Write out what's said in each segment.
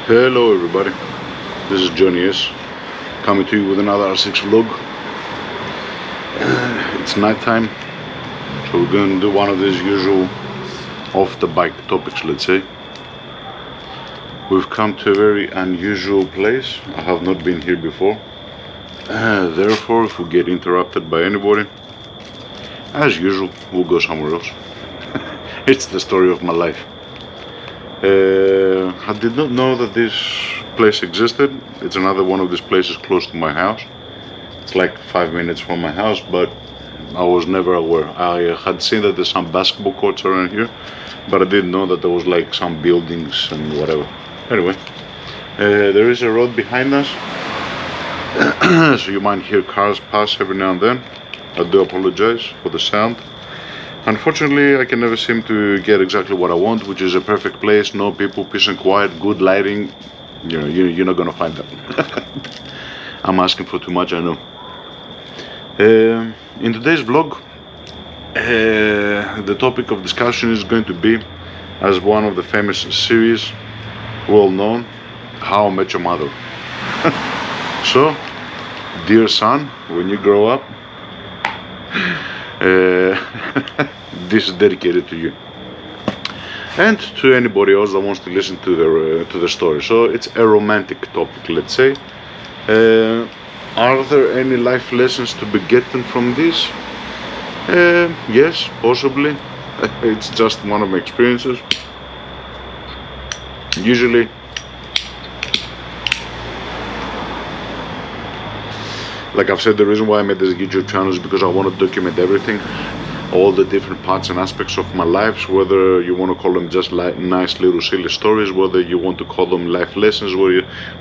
Hello everybody, this is Johnny S. Coming to you with another R6 vlog. It's nighttime, so we're going to do one of these usual off the bike topics, let's say. We've come to a very unusual place. I have not been here before. Therefore, if we get interrupted by anybody, as usual, we'll go somewhere else. It's the story of my life. I did not know that this place existed. It's another one of these places close to my house. It's like 5 minutes from my house, but I was never aware. I had seen that there's some basketball courts around here, but I didn't know that there was like some buildings and whatever. Anyway, there is a road behind us, so you might hear cars pass every now and then. I do apologize for the sound. Unfortunately, I can never seem to get exactly what I want, which is a perfect place, no people, peace and quiet, good lighting. You know, you're not gonna find that. I'm asking for too much, I know. In today's vlog, the topic of discussion is going to be, as one of the famous series, well known, How I Met Your Mother. So, dear son, when you grow up, this is dedicated to you and to anybody else that wants to listen to the story. So it's a romantic topic, let's say. Are there any life lessons to be gotten from this? Yes, possibly. It's just one of my experiences. Usually like I've said, the reason why I made this YouTube channel is because I want to document everything, all the different parts and aspects of my life, whether you want to call them just like nice little silly stories, whether you want to call them life lessons,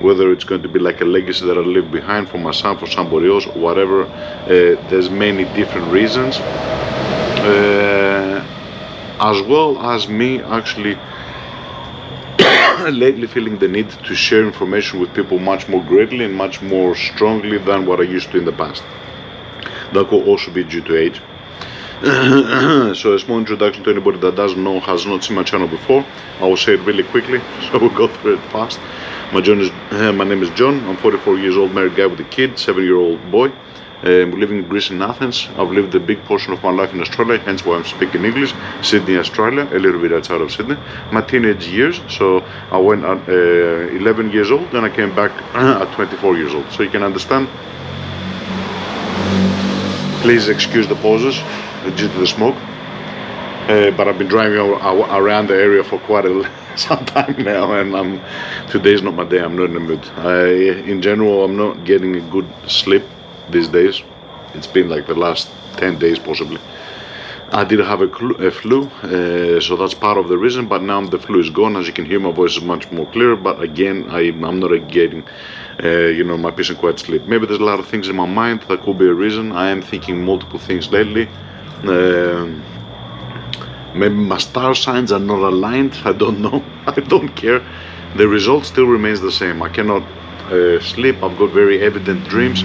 whether it's going to be like a legacy that I leave behind for my son, for somebody else, whatever. There's many different reasons, as well as me actually lately feeling the need to share information with people much more greatly and much more strongly than what I used to in the past. That could also be due to age. So a small introduction to anybody that doesn't know, has not seen my channel before. I will say it really quickly, so we'll go through it fast. My name is John. I'm 44 years old, married guy with a kid, 7-year-old boy. We're living in Greece, in Athens. I've lived a big portion of my life in Australia, hence why I'm speaking English. Sydney, Australia, a little bit outside of Sydney. My teenage years, so I went at 11 years old, and I came back at 24 years old. So you can understand. Please excuse the pauses due to the smoke. But I've been driving around the area for quite some time now, and today's not my day. I'm not in the mood. In general, I'm not getting a good sleep these days. It's been like the last 10 days possibly. I did have a flu, so that's part of the reason, but now the flu is gone. As you can hear, my voice is much more clear, but again, I'm not getting my peace and quiet sleep. Maybe there's a lot of things in my mind that could be a reason. I am thinking multiple things lately. Maybe my star signs are not aligned, I don't know. I don't care. The result still remains the same. I cannot sleep. I've got very evident dreams,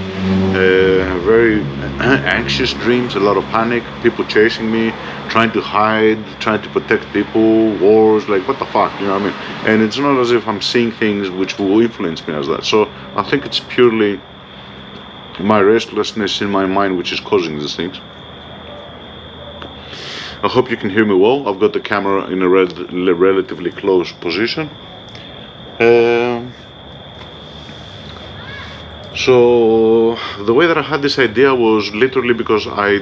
very anxious dreams, a lot of panic, people chasing me, trying to hide, trying to protect people, wars, like what the fuck, you know what I mean? And it's not as if I'm seeing things which will influence me as that. So I think it's purely my restlessness in my mind which is causing these things. I hope you can hear me well. I've got the camera in a relatively close position. So the way that I had this idea was literally because I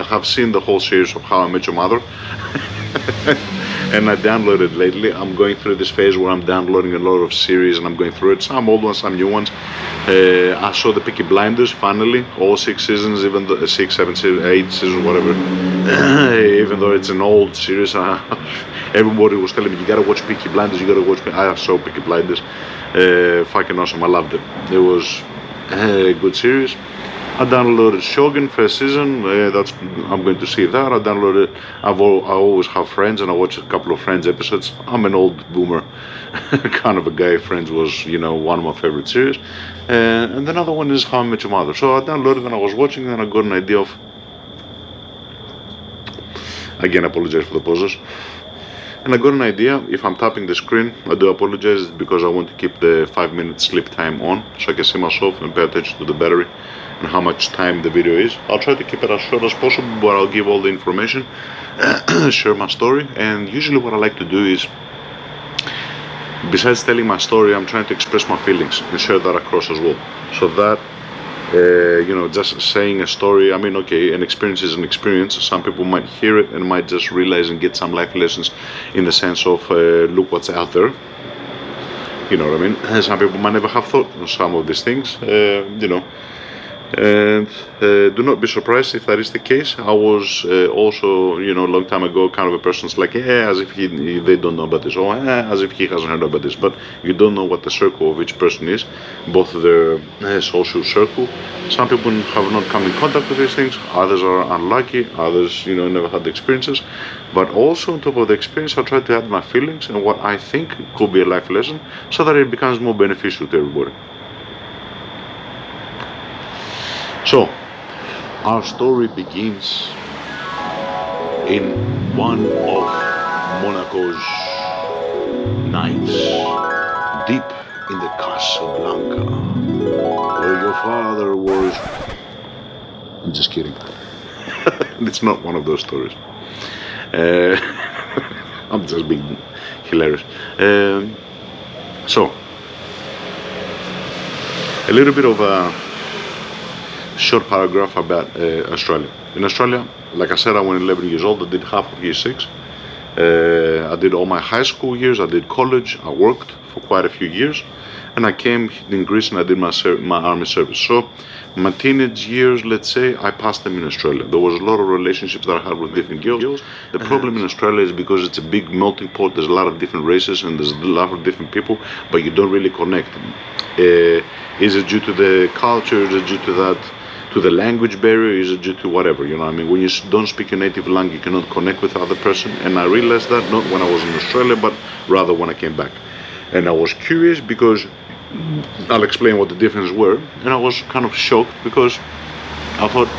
have seen the whole series of How I Met Your Mother. And I downloaded lately. I'm going through this phase where I'm downloading a lot of series and I'm going through it. Some old ones, some new ones. I saw the Peaky Blinders finally, all 6 seasons, even though 6, 7, 8 seasons, whatever. Even though it's an old series, everybody was telling me, you gotta watch Peaky Blinders, you gotta watch. I saw Peaky Blinders. Fucking awesome, I loved it. It was a good series. I downloaded Shogun first season. I'm going to see that. I downloaded. I always have Friends, and I watch a couple of Friends episodes. I'm an old boomer kind of a guy. Friends was, one of my favorite series. And another one is How I Met Your Mother. So I downloaded and I was watching, and I got an idea of. Again, I apologize for the pauses. And I got an idea. If I'm tapping the screen, I do apologize because I want to keep the 5-minute sleep time on so I can see myself and pay attention to the battery and how much time the video is. I'll try to keep it as short as possible, but I'll give all the information, share my story. And usually what I like to do is, besides telling my story, I'm trying to express my feelings and share that across as well. So that, just saying a story, I mean, okay, an experience is an experience. Some people might hear it and might just realize and get some life lessons in the sense of, look what's out there. You know what I mean? And some people might never have thought of some of these things, And do not be surprised if that is the case. I was also, a long time ago, kind of a person's like, yeah, as if they don't know about this, or as if he hasn't heard about this. But you don't know what the circle of each person is, both their social circle. Some people have not come in contact with these things. Others are unlucky. Others, never had the experiences. But also on top of the experience, I try to add my feelings and what I think could be a life lesson, so that it becomes more beneficial to everybody. So, our story begins in one of Monaco's nights, deep in the Casablanca, where your father was... I'm just kidding. It's not one of those stories. I'm just being hilarious. So, a little bit of a short paragraph about Australia. In Australia, like I said, I went 11 years old. I did half of year 6. I did all my high school years. I did college. I worked for quite a few years, and I came in Greece and I did my army service. So my teenage years, let's say, I passed them in Australia. There was a lot of relationships that I had with different girls. The problem in Australia is because it's a big melting pot. There's a lot of different races and there's a lot of different people, but you don't really connect. Is it due to the culture? Is it due to that? To the language barrier? Is it due to whatever, when you don't speak your native language, you cannot connect with the other person. And I realized that not when I was in Australia, but rather when I came back. And I was curious because I'll explain what the differences were, and I was kind of shocked because I thought,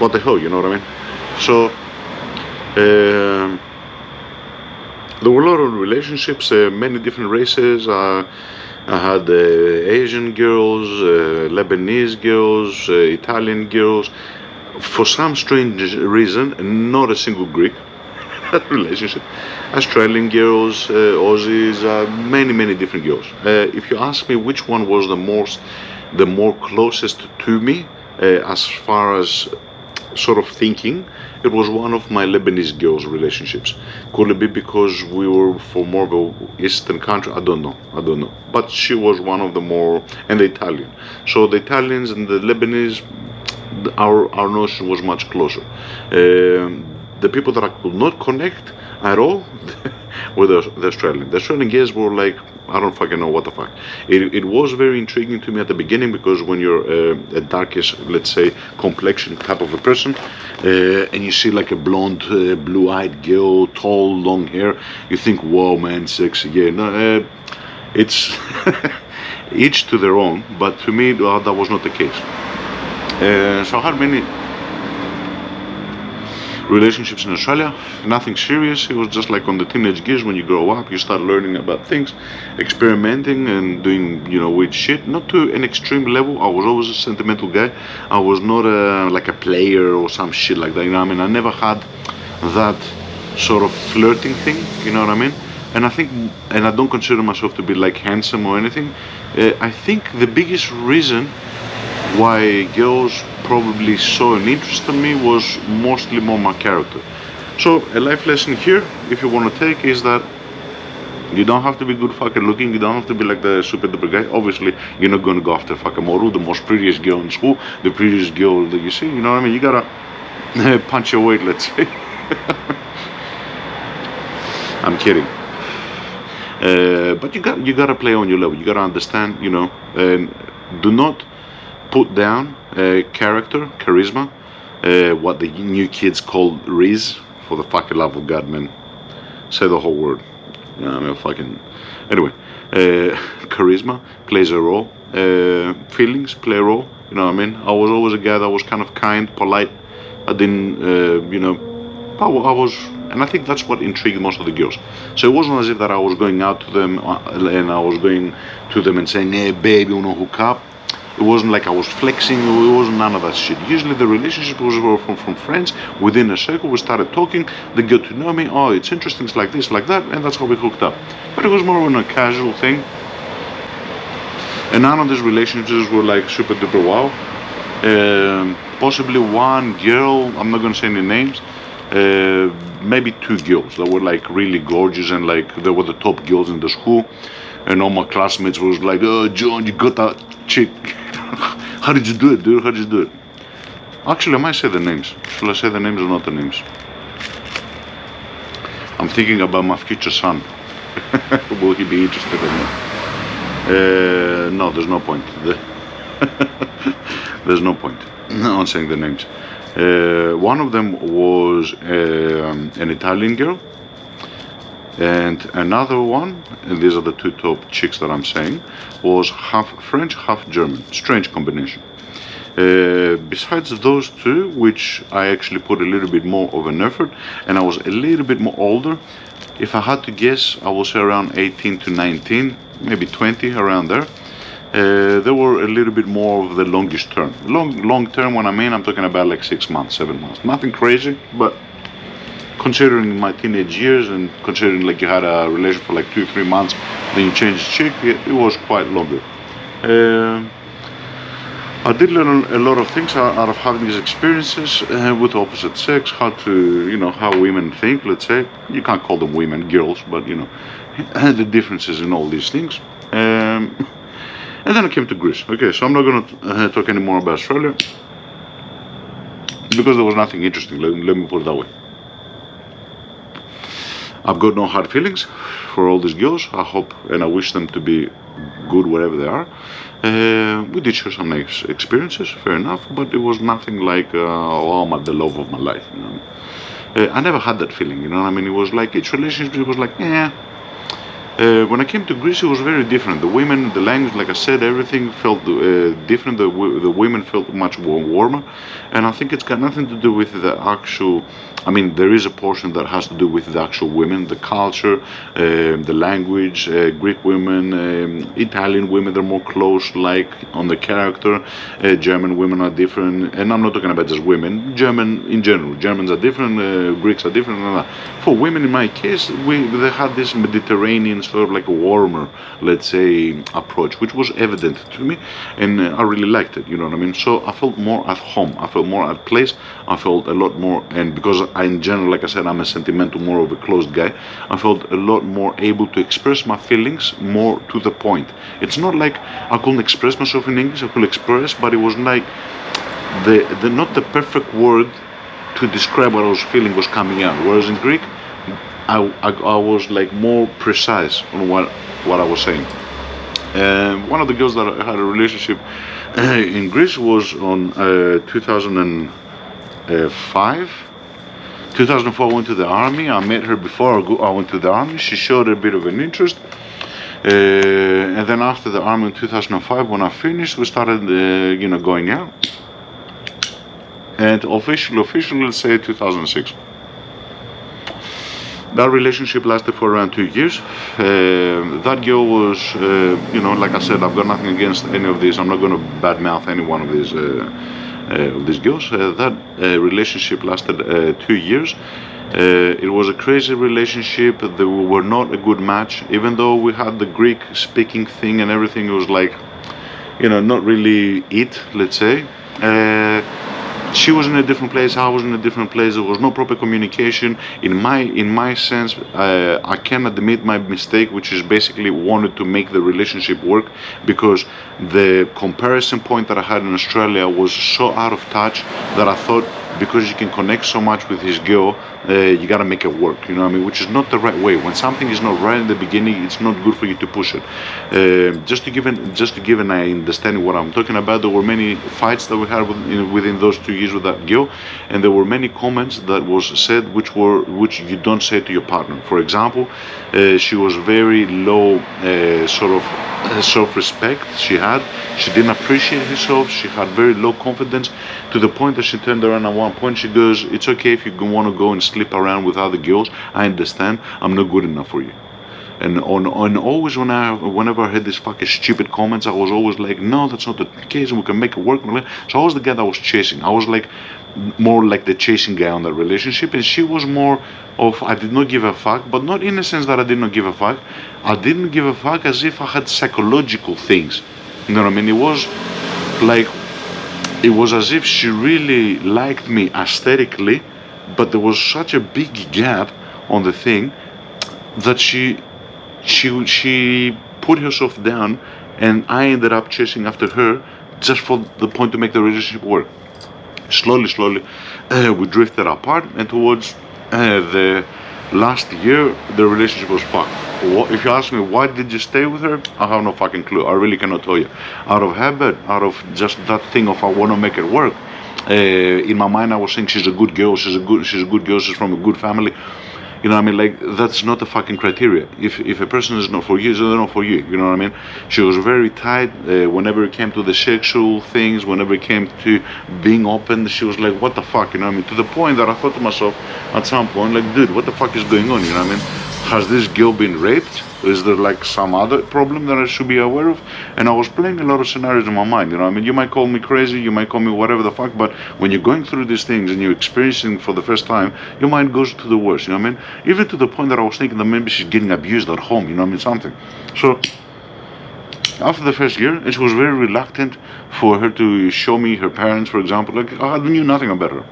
what the hell, you know what I mean? So there were a lot of relationships, many different races. I had Asian girls, Lebanese girls, Italian girls. For some strange reason, not a single Greek relationship. Australian girls, Aussies, many different girls. If you ask me which one was the more closest to me, as far as sort of thinking, it was one of my Lebanese girls' relationships. Could it be because we were from more of an Eastern country? I don't know. But she was one of the more, and the Italian. So the Italians and the Lebanese, our notion was much closer. The people that I could not connect at all were the Australian. The Australian guys were like, I don't fucking know what the fuck. It was very intriguing to me at the beginning because when you're a darkish, let's say, complexion type of a person, and you see like a blonde, blue-eyed girl, tall, long hair, you think, whoa, man, sexy. Yeah, no, it's each to their own, but to me, that was not the case. So I had many relationships in Australia, nothing serious. It was just like on the teenage years. When you grow up, you start learning about things, experimenting and doing, weird shit. Not to an extreme level. I was always a sentimental guy. I was not like a player or some shit like that. I never had that sort of flirting thing. You know what I mean? And I don't consider myself to be like handsome or anything. I think the biggest reason why girls probably saw an interest in me was mostly more my character. So a life lesson here, if you want to take, is that you don't have to be good fucking looking. You don't have to be like the super duper guy. Obviously, you're not going to go after fucking Moru, the most prettiest girl in school, the prettiest girl that you see. You know what I mean? You gotta punch your weight, let's say. I'm kidding. But you gotta play on your level. You gotta understand, and do not put down character, charisma, what the new kids call Riz. For the fucking love of God, man, say the whole word. Anyway, charisma plays a role. Feelings play a role. You know what I mean? I was always a guy that was kind of kind, polite. I didn't, I was and I think that's what intrigued most of the girls. So it wasn't as if that I was going out to them and I was going to them and saying, "Hey, baby, you wanna hook up?" It wasn't like I was flexing. It wasn't none of that shit. Usually the relationship was from friends. Within a circle, we started talking. They got to know me. Oh, it's interesting. It's like this, like that, and that's how we hooked up. But it was more of a casual thing. And none of these relationships were like super duper wow. Possibly one girl, I'm not gonna say any names, maybe two girls that were like really gorgeous and like they were the top girls in the school. And all my classmates was like, "Oh, John, you got that chick. How did you do it, dude? How did you do it?" Actually, I might say the names. Should I say the names or not the names? I'm thinking about my future son. Will he be interested in it? No, there's no point. There's no point on saying the names. One of them was an Italian girl, and another one, and these are the two top chicks that I'm saying, was half French, half German. Strange combination. Besides those two, which I actually put a little bit more of an effort, and I was a little bit more older, if I had to guess, I will say around 18 to 19, maybe 20, around there. They were a little bit more of the longest term. Long term, when I mean, I'm talking about like 6 months, 7 months. Nothing crazy, but considering my teenage years and considering like you had a relation for like 2-3 months, then you changed the chick, it was quite longer. I did learn a lot of things out of having these experiences with opposite sex, how to, how women think, let's say. You can't call them women, girls, but, the differences in all these things. And then I came to Greece. Okay, so I'm not going to talk anymore about Australia because there was nothing interesting, let me put it that way. I've got no hard feelings for all these girls. I hope and I wish them to be good wherever they are. We did share some nice experiences, fair enough, but it was nothing like, oh, I'm the love of my life. I never had that feeling, It was like each relationship was like, yeah. When I came to Greece, it was very different. The women, the language, like I said, everything felt different. The women felt much warmer, and I think it's got nothing to do with the actual. There is a portion that has to do with the actual women, the culture, the language. Greek women, Italian women, they're more close, like on the character. German women are different, and I'm not talking about just women. German in general, Germans are different. Greeks are different. For women, in my case, they had this Mediterranean sort of like a warmer, let's say, approach, which was evident to me, and I really liked it. So I felt more at home. I felt more at place. I felt a lot more, and because in general, like I said, I'm a sentimental, more of a closed guy, I felt a lot more able to express my feelings more to the point. It's not like I couldn't express myself in English. I could express, but it was like the not the perfect word to describe what I was feeling was coming out. Whereas in Greek, I was like more precise on what I was saying. One of the girls that I had a relationship in Greece was on 2005. 2004 I went to the army. I met her before I went to the army. She showed a bit of an interest. And then after the army in 2005, when I finished, we started, going out. And officially, let's say 2006. That relationship lasted for around 2 years. That girl was, like I said, I've got nothing against any of these. I'm not going to badmouth any one of these girls. That relationship lasted 2 years. It was a crazy relationship. They were not a good match. Even though we had the Greek speaking thing and everything, it was like, not really it, let's say. She was in a different place, I was in a different place. There was no proper communication. In my sense, I can admit my mistake, which is basically wanted to make the relationship work, because the comparison point that I had in Australia was so out of touch that I thought, because you can connect so much with this girl, you gotta make it work, which is not the right way. When something is not right in the beginning, it's not good for you to push it. Just to give an understanding what I'm talking about, there were many fights that we had within those 2 years with that girl, and there were many comments that was said which you don't say to your partner. For example, she was very low sort of self-respect she didn't appreciate herself, she had very low confidence, to the point that she turned around at one point, she goes, it's okay if you want to go and sleep around with other girls, I understand, I'm not good enough for you. And always whenever I heard these fucking stupid comments, I was always like, no, that's not the case, and we can make it work. So I was the guy that was chasing. I was like more like the chasing guy on that relationship, and she was more of, I did not give a fuck, but not in the sense that I did not give a fuck. I didn't give a fuck as if I had psychological things. You know what I mean? It was as if she really liked me aesthetically, but there was such a big gap on the thing that she put herself down, and I ended up chasing after her just for the point to make the relationship work. Slowly, we drifted apart, and towards the last year, the relationship was fucked. If you ask me why did you stay with her, I have no fucking clue. I really cannot tell you. Out of habit, out of just that thing of I want to make it work. In my mind, I was saying she's a good girl. She's a good girl. She's from a good family. You know what I mean? Like, that's not the fucking criteria. If a person is not for you, it's not for you. You know what I mean? She was very tight whenever it came to the sexual things, whenever it came to being open. She was like, what the fuck? You know what I mean? To the point that I thought to myself at some point, like, dude, what the fuck is going on? You know what I mean? Has this girl been raped? Is there like some other problem that I should be aware of? And I was playing a lot of scenarios in my mind. You know what I mean? You might call me crazy, you might call me whatever the fuck, but when you're going through these things and you're experiencing for the first time, your mind goes to the worst. You know what I mean? Even to the point that I was thinking that maybe she's getting abused at home. You know what I mean? Something. So after the first year, it was very reluctant for her to show me her parents, for example. Like, I knew nothing about her.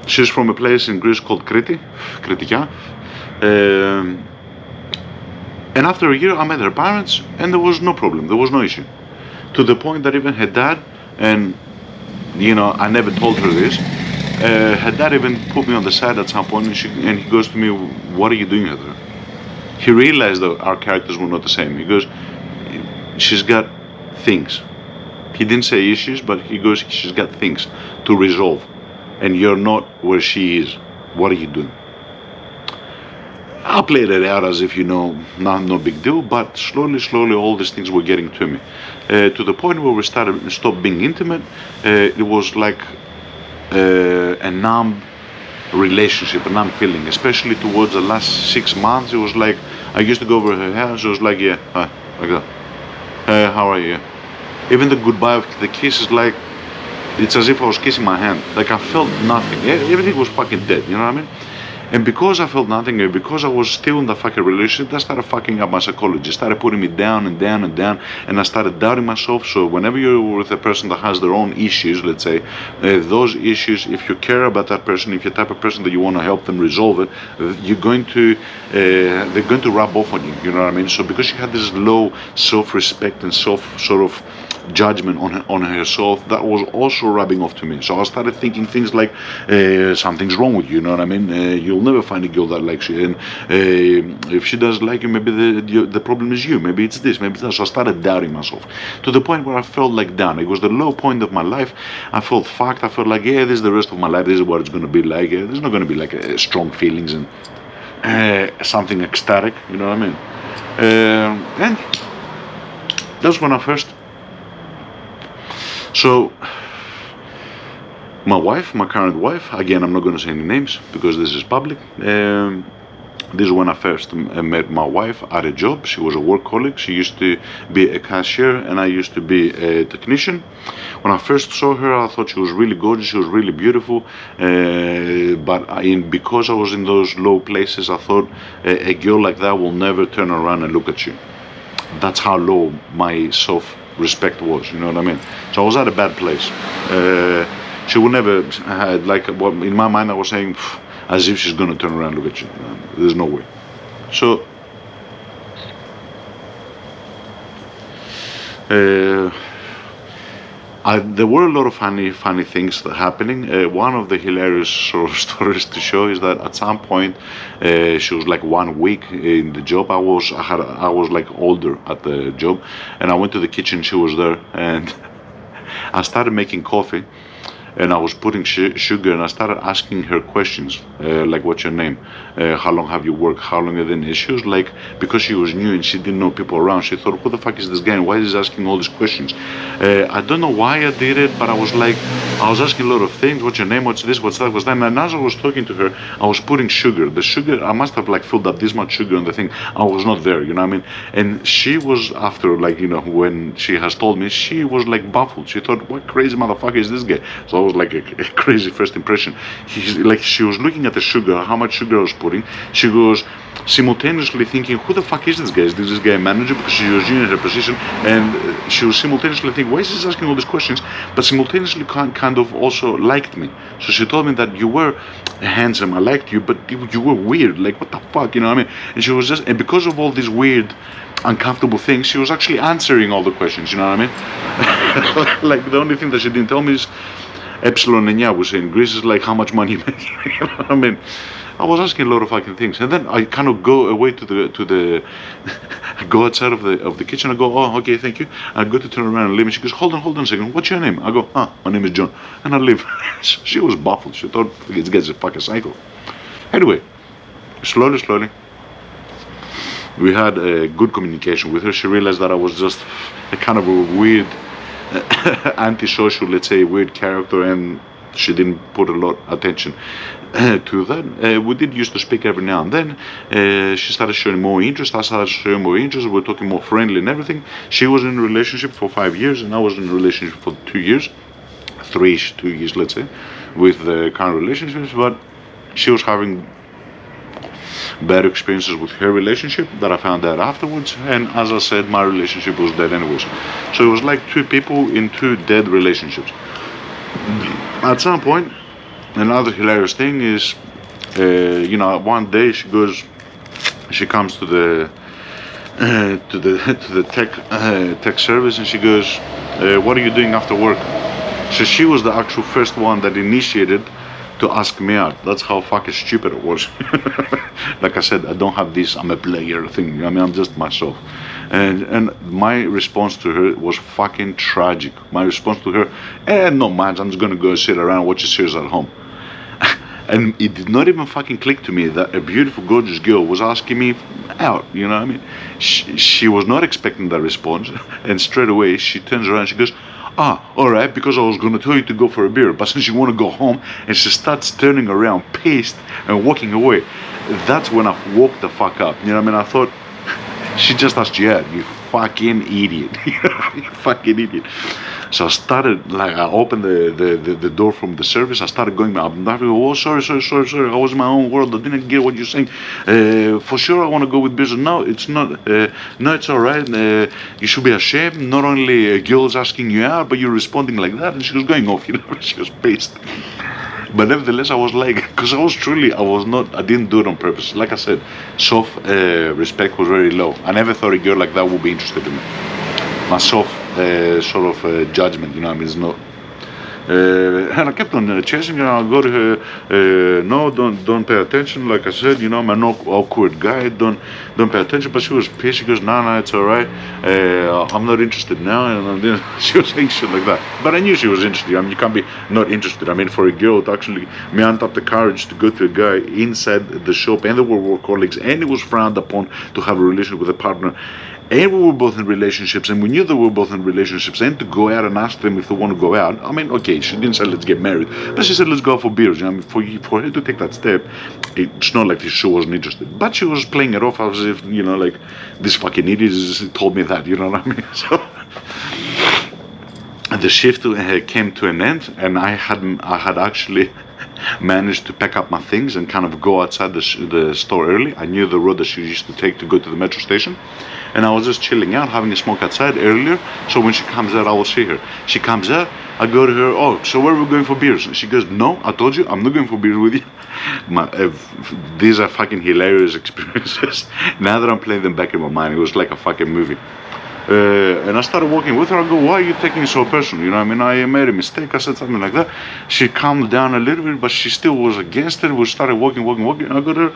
She's from a place in Greece called Kritikia. And after a year, I met her parents, and there was no problem. There was no issue. To the point that even her dad, and you know, I never told her this, her dad even put me on the side at some point, and he goes to me, "What are you doing with her?" He realized that our characters were not the same. He goes, "She's got things." He didn't say issues, but he goes, "She's got things to resolve. And you're not where she is. What are you doing?" I played it out as if, you know, no big deal, but slowly all these things were getting to me. To the point where we stopped being intimate. It was like a numb relationship, a numb feeling, especially towards the last 6 months. It was like, I used to go over her house, it was like, yeah, hi, like that. How are you? Even the goodbye of the kiss is like, it's as if I was kissing my hand. Like, I felt nothing. Everything was fucking dead, you know what I mean? And because I felt nothing, and because I was still in that fucking relationship, that started fucking up my psychology. It started putting me down, and I started doubting myself. So whenever you're with a person that has their own issues, let's say, those issues, if you care about that person, if you're the type of person that you want to help them resolve it, they're going to rub off on you, you know what I mean? So because she had this low self-respect and sort of judgment on herself, that was also rubbing off to me. So I started thinking things like, something's wrong with you, you know what I mean? You'll never find a girl that likes you, and if she does like you, maybe the problem is you, maybe it's this, maybe it's that. So I started doubting myself to the point where I felt like down. It was the low point of my life. I felt fucked. I felt like, yeah, this is the rest of my life, this is what it's going to be like. There's not going to be like strong feelings and something ecstatic, you know what I mean? And that's when I first. So my current wife, again, I'm not going to say any names because this is public. This is when I first met my wife at a job. She was a workaholic. She used to be a cashier, and I used to be a technician. When I first saw her, I thought she was really gorgeous. She was really beautiful. But because I was in those low places, I thought a girl like that will never turn around and look at you. That's how low my self-respect was, you know what I mean? So I was at a bad place. She would never, like, in my mind I was saying, as if she's going to turn around and look at you. There's no way. So there were a lot of funny things that happening. One of the hilarious sort of stories to show is that at some point, she was like 1 week in the job. I was like older at the job, and I went to the kitchen. She was there, and I started making coffee, and I was putting sugar, and I started asking her questions, like, "What's your name? How long have you worked? How long have you been?" And she was like, because she was new and she didn't know people around, she thought, "Who the fuck is this guy? And why is he asking all these questions?" I don't know why I did it, but I was like, I was asking a lot of things. "What's your name? What's this? What's that? What's that?" And as I was talking to her, I was putting sugar. The sugar, I must have like filled up this much sugar on the thing. I was not there, you know what I mean? And she was, after, like, you know, when she has told me, she was like baffled. She thought, "What crazy motherfucker is this guy?" So I was like a crazy first impression. She was looking at the sugar, how much sugar I was putting. She was simultaneously thinking, "Who the fuck is this guy? Is this guy a manager?" Because she was new in her position, and she was simultaneously thinking, "Why is he asking all these questions?" But simultaneously kind of also liked me. So she told me that, "You were handsome, I liked you, but you were weird. Like, what the fuck, you know what I mean?" And she was just, and because of all these weird, uncomfortable things, she was actually answering all the questions, you know what I mean? Like, the only thing that she didn't tell me is Epsilon Enya, was in Greece, is like how much money you make. You know what I mean? I was asking a lot of fucking things, and then I kind of go away to the I go outside of the kitchen. I go, "Oh, okay, thank you." I go to turn around and leave, and she goes, hold on a second. "What's your name?" I go, "My name is John," and I leave. She was baffled. She thought, "This guy's a fucking psycho." Anyway, slowly, we had a good communication with her. She realized that I was just a kind of a weird, antisocial, let's say, weird character, and she didn't put a lot of attention to that. We did used to speak every now and then. She started showing more interest. I started showing more interest. We were talking more friendly and everything. She was in a relationship for 5 years, and I was in a relationship for 2 years, 2 years, let's say, with the current relationships. But she was having better experiences with her relationship that I found out afterwards, and as I said, my relationship was dead anyways. So it was like two people in two dead relationships. At some point, another hilarious thing is, you know, one day she comes to the tech service, and she goes, "What are you doing after work?" So she was the actual first one that initiated to ask me out. That's how fucking stupid it was. Like I said, I don't have this "I'm a player" thing. I mean, I'm just myself. And my response to her was fucking tragic. My response to her, "No man, I'm just gonna go sit around, watch a series at home." And it did not even fucking click to me that a beautiful, gorgeous girl was asking me out, you know what I mean? She was not expecting that response, and straight away she turns around and she goes, "Alright, because I was gonna tell you to go for a beer, but since you wanna go home," and she starts turning around, pissed, and walking away. That's when I woke the fuck up, you know what I mean? I thought, she just asked you out, you fucking idiot. You fucking idiot. So I started, like, I opened the door from the service. I started going up and down. "Oh, sorry. I was in my own world. I didn't get what you're saying. For sure, I want to go with business." "No, it's not. No, it's all right. You should be ashamed. Not only a girl's asking you out, but you're responding like that." And she was going off, you know. She was pissed. But nevertheless, I was like, because I didn't do it on purpose. Like I said, self-respect was very low. I never thought a girl like that would be interested in me. My judgment, you know what I mean, is not. And I kept on chasing her. I'll go to her, "No, don't pay attention." Like I said, you know, I'm an awkward guy. Don't pay attention. But she was pissed. She goes, "No, it's all right. I'm not interested now." And she was saying shit like that. But I knew she was interested. I mean, you can't be not interested. I mean, for a girl to actually mount up the courage to go to a guy inside the shop, and they were colleagues, and it was frowned upon to have a relationship with a partner. And we were both in relationships, and we knew that we were both in relationships, and to go out and ask them if they want to go out. I mean, okay, she didn't say let's get married, but she said let's go for beers. You know, I mean, for her to take that step, it's not like she wasn't interested, but she was playing it off as if, you know, like, this fucking idiot told me that, you know what I mean? So the shift came to an end, and I had actually managed to pack up my things and kind of go outside the store early. I knew the road that she used to take to go to the metro station, and I was just chilling out, having a smoke outside earlier, so when she comes out, I will see her. She comes out, I go to her, "Oh, so where are we going for beers?" And she goes, "No, I told you, I'm not going for beers with you." These are fucking hilarious experiences. Now that I'm playing them back in my mind, it was like a fucking movie. And I started walking with her. I go, "Why are you taking it so personal? You know, I mean, I made a mistake." I said something like that. She calmed down a little bit, but she still was against it. We started walking. I go to her,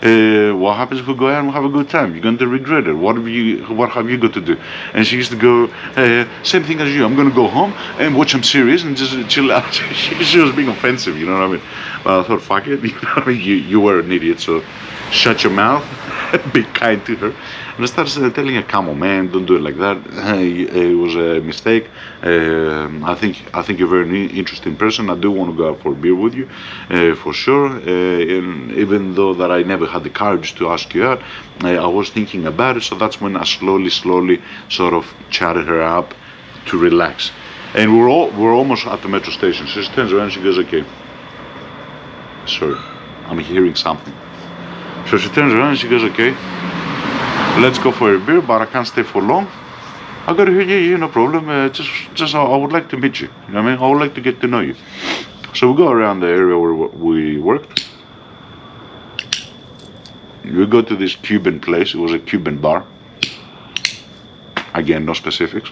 What happens if we go out and have a good time? You're going to regret it. What have you got to do? And she used to go, same thing as you. I'm going to go home and watch some series and just chill out. She was being offensive, you know what I mean? But I thought, fuck it, you know what I mean? You were an idiot, so shut your mouth. Be kind to her. And I started telling her, come on, man, don't do it like that. It was a mistake. I think you're a very interesting person. I do want to go out for a beer with you, for sure. And even though that I never had the courage to ask you out, I was thinking about it. So that's when I slowly sort of chatted her up to relax. And we're almost at the metro station. So she turns around and she goes, okay, sorry, I'm hearing something. So she turns around and she goes, okay, let's go for a beer, but I can't stay for long. I got to hear you, no problem. Just I would like to meet you. You know what I mean? I would like to get to know you. So we go around the area where we worked. We go to this Cuban place. It was a Cuban bar. Again, no specifics.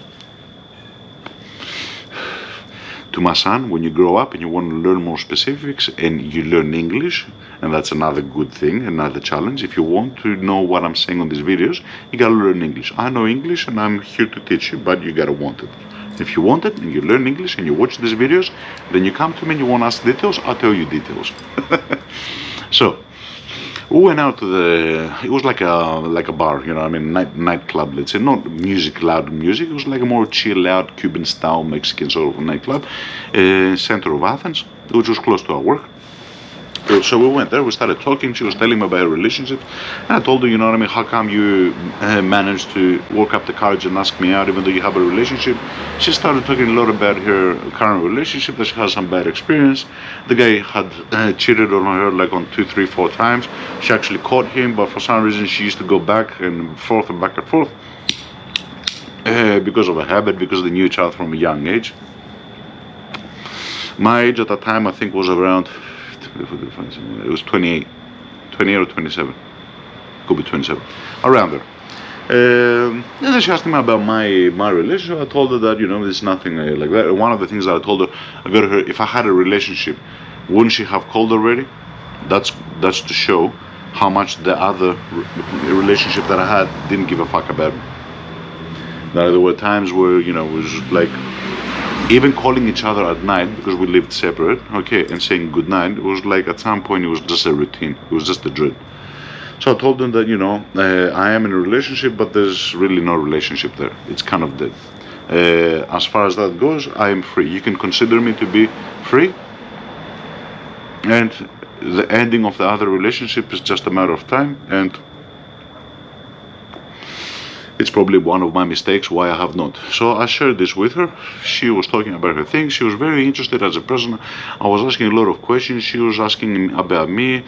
To my son, when you grow up and you want to learn more specifics and you learn English, and that's another good thing, another challenge. If you want to know what I'm saying on these videos, you gotta learn English. I know English and I'm here to teach you, but you gotta want it. If you want it and you learn English and you watch these videos, then you come to me and you want to ask details, I'll tell you details. So, we went out to it was like a bar, you know what I mean, nightclub, let's say, not loud music, it was like a more chill out Cuban style Mexican sort of nightclub, center of Athens, which was close to our work. So we went there, we started talking, she was telling me about her relationship, and I told her, you know what I mean, how come you managed to work up the courage and ask me out even though you have a relationship? She started talking a lot about her current relationship, that she has some bad experience. The guy had cheated on her like on 2, 3, 4 times. She actually caught him, but for some reason she used to go back and forth because of a habit, because they knew each other from a young age. My age at that time I think was around, it was 28 or 27, could be 27, around there. And then she asked me about my relationship. I told her that, you know, there's nothing like that. And one of the things that I told her, if I had a relationship, wouldn't she have called already? That's to show how much the other relationship that I had didn't give a fuck about me. Now, there were times where, you know, it was like, even calling each other at night, because we lived separate, okay, and saying good night, it was like at some point it was just a routine, it was just a dread. So I told them that, you know, I am in a relationship, but there's really no relationship there. It's kind of dead. As far as that goes, I am free. You can consider me to be free, and the ending of the other relationship is just a matter of time, and it's probably one of my mistakes why I have not. So I shared this with her. She was talking about her things. She was very interested as a person. I was asking a lot of questions. She was asking about me.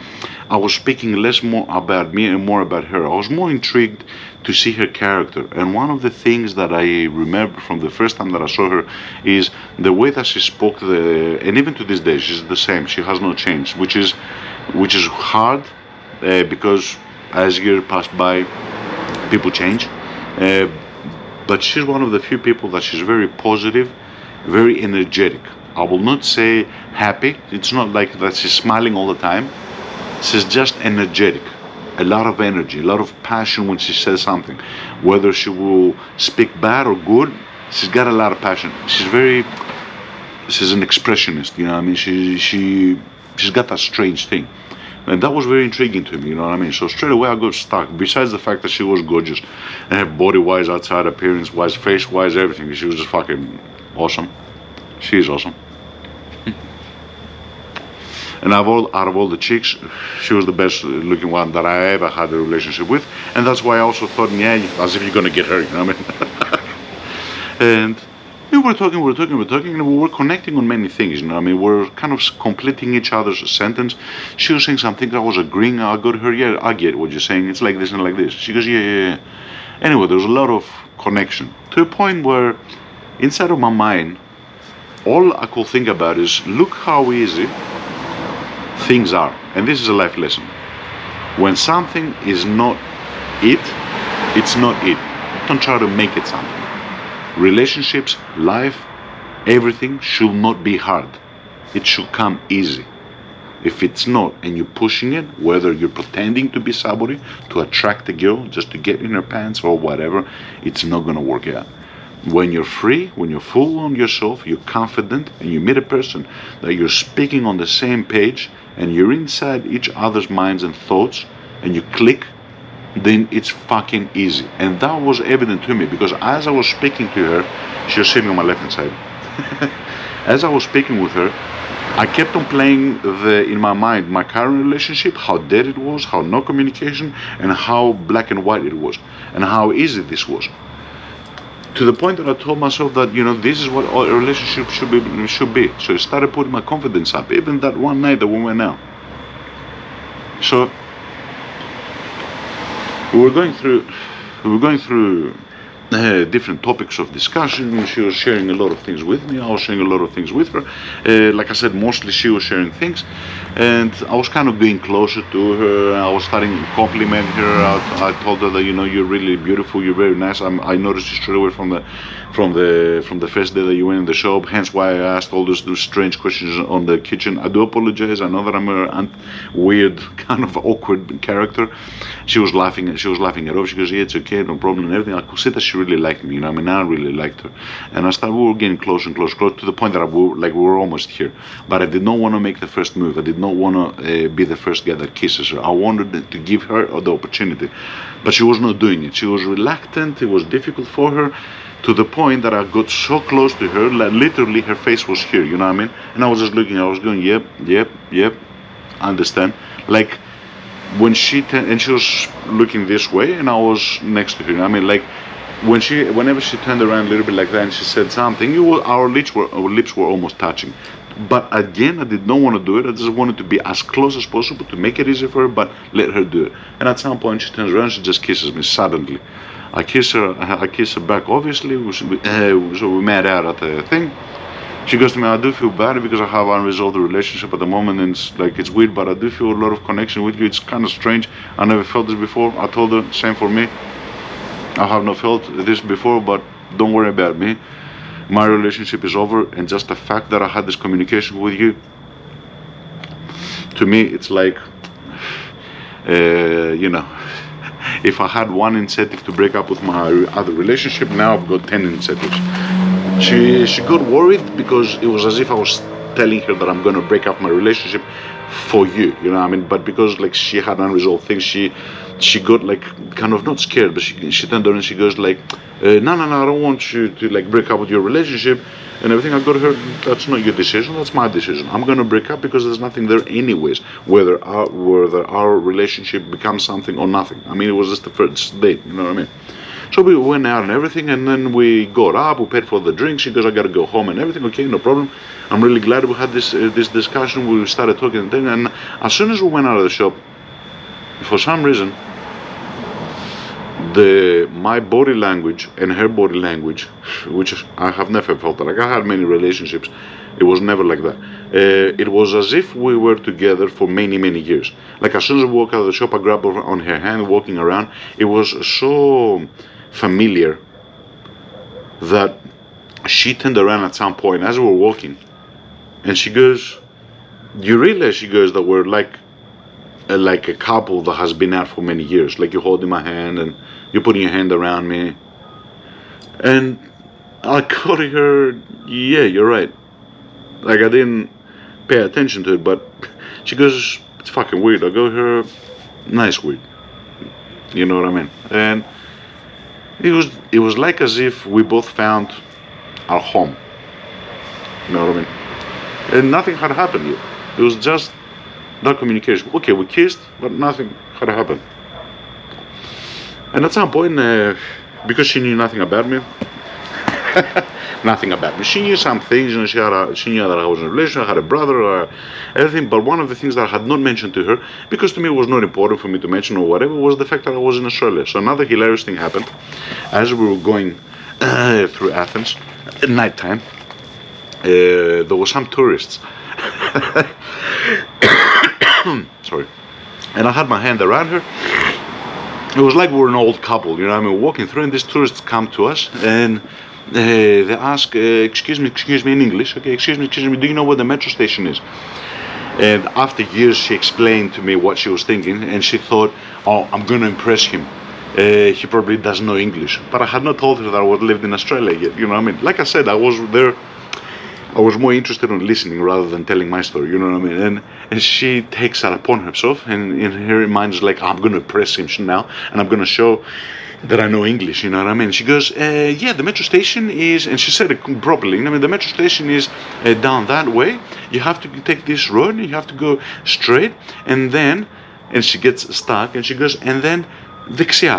I was speaking more about me and more about her. I was more intrigued to see her character. And one of the things that I remember from the first time that I saw her is the way that she spoke. And even to this day, she's the same. She has not changed, which is hard because as years pass by, people change. But she's one of the few people that she's very positive, very energetic. I will not say happy. It's not like that she's smiling all the time. She's just energetic. A lot of energy, a lot of passion when she says something. Whether she will speak bad or good, she's got a lot of passion. She's an expressionist, you know what I mean? She's got that strange thing. And that was very intriguing to me, you know what I mean? So straight away I got stuck. Besides the fact that she was gorgeous, body-wise, outside appearance-wise, face-wise, everything. She was just fucking awesome. She is awesome. And out of all the chicks, she was the best looking one that I ever had a relationship with. And that's why I also thought, yeah, as if you're gonna get her, you know what I mean? And we were talking, and we were connecting on many things, you know what I mean? We're kind of completing each other's sentence. She was saying something, I was agreeing, I got her, yeah, I get what you're saying, it's like this and like this. She goes, yeah. Anyway, there was a lot of connection, to a point where, inside of my mind, all I could think about is, look how easy things are. And this is a life lesson. When something is not it, it's not it. Don't try to make it something. Relationships, life, everything should not be hard. It should come easy. If it's not, and you're pushing it, whether you're pretending to be somebody to attract a girl just to get in her pants or whatever, it's not gonna work out. When you're free, when you're full on yourself, you're confident, and you meet a person that you're speaking on the same page, and you're inside each other's minds and thoughts, and you click, then it's fucking easy. And that was evident to me, because as I was speaking to her, she was sitting on my left hand side. As I was speaking with her, I kept on playing in my mind my current relationship, how dead it was, how no communication, and how black and white it was, and how easy this was. To the point that I told myself that, this is what a relationship should be. So I started putting my confidence up, even that one night that we went out. So we were going through different topics of discussion. She was sharing a lot of things with me. I was sharing a lot of things with her. Like I said, mostly she was sharing things, and I was kind of getting closer to her. I was starting to compliment her. I told her that you're really beautiful. You're very nice. I noticed you straight away from the first day that you went in the shop. Hence why I asked all those strange questions on the kitchen. I do apologize. I know that I'm a weird, kind of awkward character. She was laughing it off. She goes, yeah, it's okay, no problem and everything. I could see that she really liked me, I really liked her. And we were getting closer and closer to the point that we were almost here. But I did not want to make the first move. I did not want to be the first guy that kisses her. I wanted to give her the opportunity. But she was not doing it. She was reluctant. It was difficult for her, to the point that I got so close to her, like literally her face was here, And I was just looking, I was going, yep, I understand. Like, when she was looking this way, and I was next to her, whenever she turned around a little bit like that and she said something, our lips were almost touching. But again, I did not want to do it. I just wanted to be as close as possible to make it easy for her, but let her do it. And at some point, she turns around, she just kisses me suddenly. I kiss her back, obviously. So we met out at the thing. She goes to me, I do feel bad because I have unresolved relationship at the moment, and it's weird, but I do feel a lot of connection with you. It's kind of strange. I never felt this before. I told her, same for me. I have not felt this before, but don't worry about me. My relationship is over, and just the fact that I had this communication with you, to me, it's like, if I had one incentive to break up with my other relationship, now I've got 10 incentives. She got worried because it was as if I was telling her that I'm going to break up my relationship for you, but because she had unresolved things, she got kind of not scared, but she turned around and she goes no, I don't want you to break up with your relationship and everything. I got her, that's not your decision, that's my decision. I'm going to break up because there's nothing there anyways, whether our relationship becomes something or nothing. It was just the first date, So we went out and everything, and then we got up, we paid for the drinks. She goes, I gotta go home and everything. Okay, no problem. I'm really glad we had this discussion. We started talking and as soon as we went out of the shop, for some reason, my body language and her body language, which I have never felt like. I had many relationships. It was never like that. It was as if we were together for many, many years. As soon as we walked out of the shop, I grabbed her on her hand, walking around. It was so familiar that she turned around at some point as we were walking, and she goes, you realize, she goes, that we're like a couple that has been out for many years. You're holding my hand and you're putting your hand around me. And I caught her, yeah, you're right. I didn't pay attention to it, but she goes, it's fucking weird. I go, her, nice weird. You know what I mean? And it was like as if we both found our home. You know what I mean? And nothing had happened yet. It was just that communication. Okay, we kissed, but nothing had happened. And at some point, because she knew nothing about me, she knew some things, she knew that I was in a relationship, I had a brother, everything, but one of the things that I had not mentioned to her, because to me it was not important for me to mention or whatever, was the fact that I was in Australia. So another hilarious thing happened. As we were going through Athens, at night time, there were some tourists. Sorry. And I had my hand around her. It was like we were an old couple, walking through, and these tourists come to us, and they ask, excuse me in English, okay, excuse me, do you know where the metro station is? And after years, she explained to me what she was thinking, and she thought, "Oh, I'm going to impress him. He probably doesn't know English." But I had not told her that I was lived in Australia yet. You know what I mean? Like I said, I was there. I was more interested in listening rather than telling my story. You know what I mean? And she takes that upon herself, and in her mind is like, "I'm going to impress him now, and I'm going to show that I know English." You know what I mean? She goes, "Yeah, the metro station is," and she said it properly. I mean, the metro station is down that way. You have to take this road, and you have to go straight, and then, and she gets stuck, and she goes, and then dexia,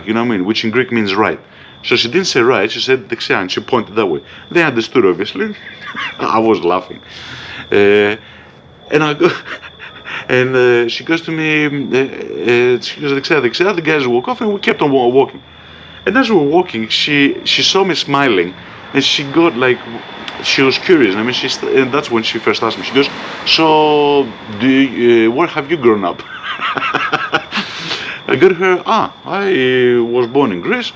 you know what I mean? Which in Greek means right. So she didn't say right, she said dexia, and she pointed that way. They understood, obviously. I was laughing. And I go, and she goes to me, she goes, dexia, the guys walk off, and we kept on walking. And as we were walking, she saw me smiling, and she got like, she was curious. I mean, and that's when she first asked me. She goes, "So, where have you grown up?" I got her, I was born in Greece,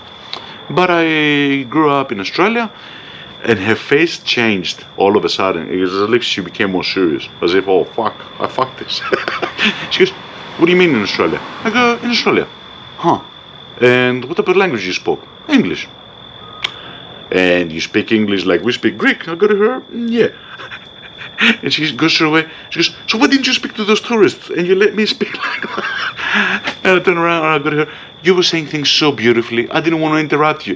but I grew up in Australia. And her face changed all of a sudden. It was as if she became more serious. As if, oh fuck, I fucked this. She goes, "What do you mean in Australia?" I go, "In Australia." "Huh. And what type of language you spoke?" "English." "And you speak English like we speak Greek?" I go to her, "Yeah." And she goes straight away. She goes, "So why didn't you speak to those tourists and you let me speak like that?" And I turn around and I go to her, "You were saying things so beautifully. I didn't want to interrupt you."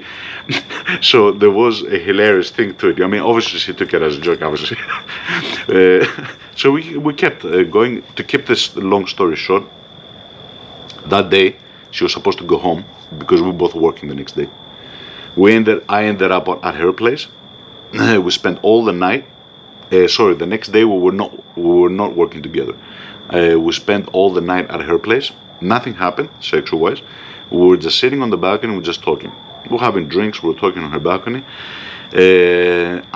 So there was a hilarious thing to it. I mean, obviously she took it as a joke, obviously. So we kept going. To keep this long story short, that day she was supposed to go home because we were both working the next day. I ended up at her place. We spent all the night. The next day we were not working together. We spent all the night at her place. Nothing happened sexual-wise. We were just sitting on the balcony. We were just talking. We were having drinks. We were talking on her balcony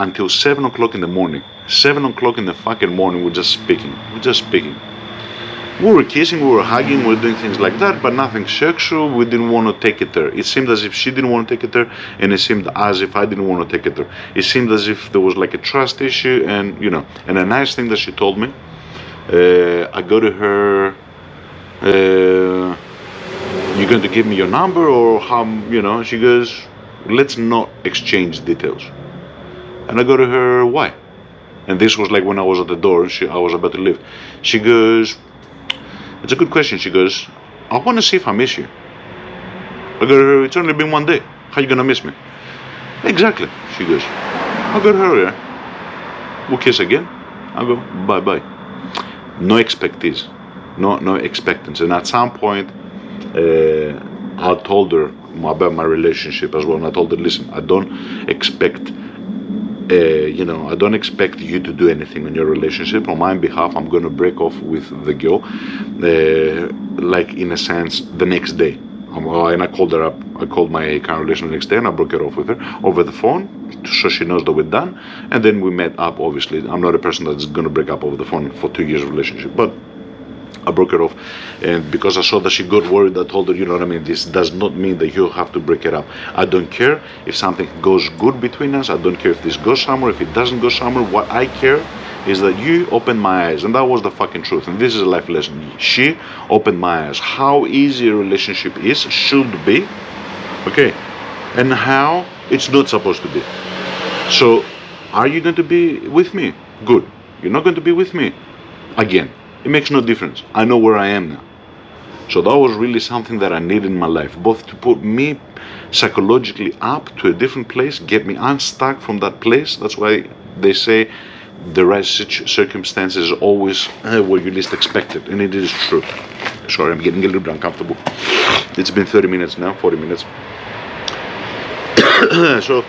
until 7 o'clock in the morning. 7 o'clock in the fucking morning. We're just speaking. We were kissing, we were hugging, we were doing things like that, but nothing sexual. We didn't want to take it there. It seemed as if she didn't want to take it there, and it seemed as if I didn't want to take it there. It seemed as if there was like a trust issue, and you know. And a nice thing that she told me, I go to her, "You're going to give me your number, or how?" You know. She goes, "Let's not exchange details." And I go to her, "Why?" And this was like when I was at the door, and I was about to leave. She goes, "It's a good question." She goes, "I want to see if I miss you." I go to her, "It's only been one day. How you gonna miss me?" "Exactly." She goes, I go to her, yeah. We'll kiss again. I go, bye. No expectees. No expectancy. And at some point, I told her about my relationship as well. And I told her, "Listen, I don't expect I don't expect you to do anything in your relationship. On my behalf, I'm going to break off with the girl, like in a sense, the next day." And I called her up. I called my current relation the next day, and I broke it off with her over the phone, so she knows that we're done. And then we met up. Obviously, I'm not a person that's going to break up over the phone for 2 years of relationship, but I broke it off, and because I saw that she got worried, I told her, you know what I mean, this does not mean that you have to break it up. I don't care if something goes good between us. I don't care if this goes somewhere, if it doesn't go somewhere. What I care is that you opened my eyes, and that was the fucking truth. And this is a life lesson. She opened my eyes. How easy a relationship should be, okay, and how it's not supposed to be. So, are you going to be with me? Good. You're not going to be with me? Again. It makes no difference. I know where I am now. So that was really something that I needed in my life, both to put me psychologically up to a different place, get me unstuck from that place. That's why they say the right circumstances is always where you least expect it, and it is true. Sorry, I'm getting a little bit uncomfortable. It's been 30 minutes now, 40 minutes. So,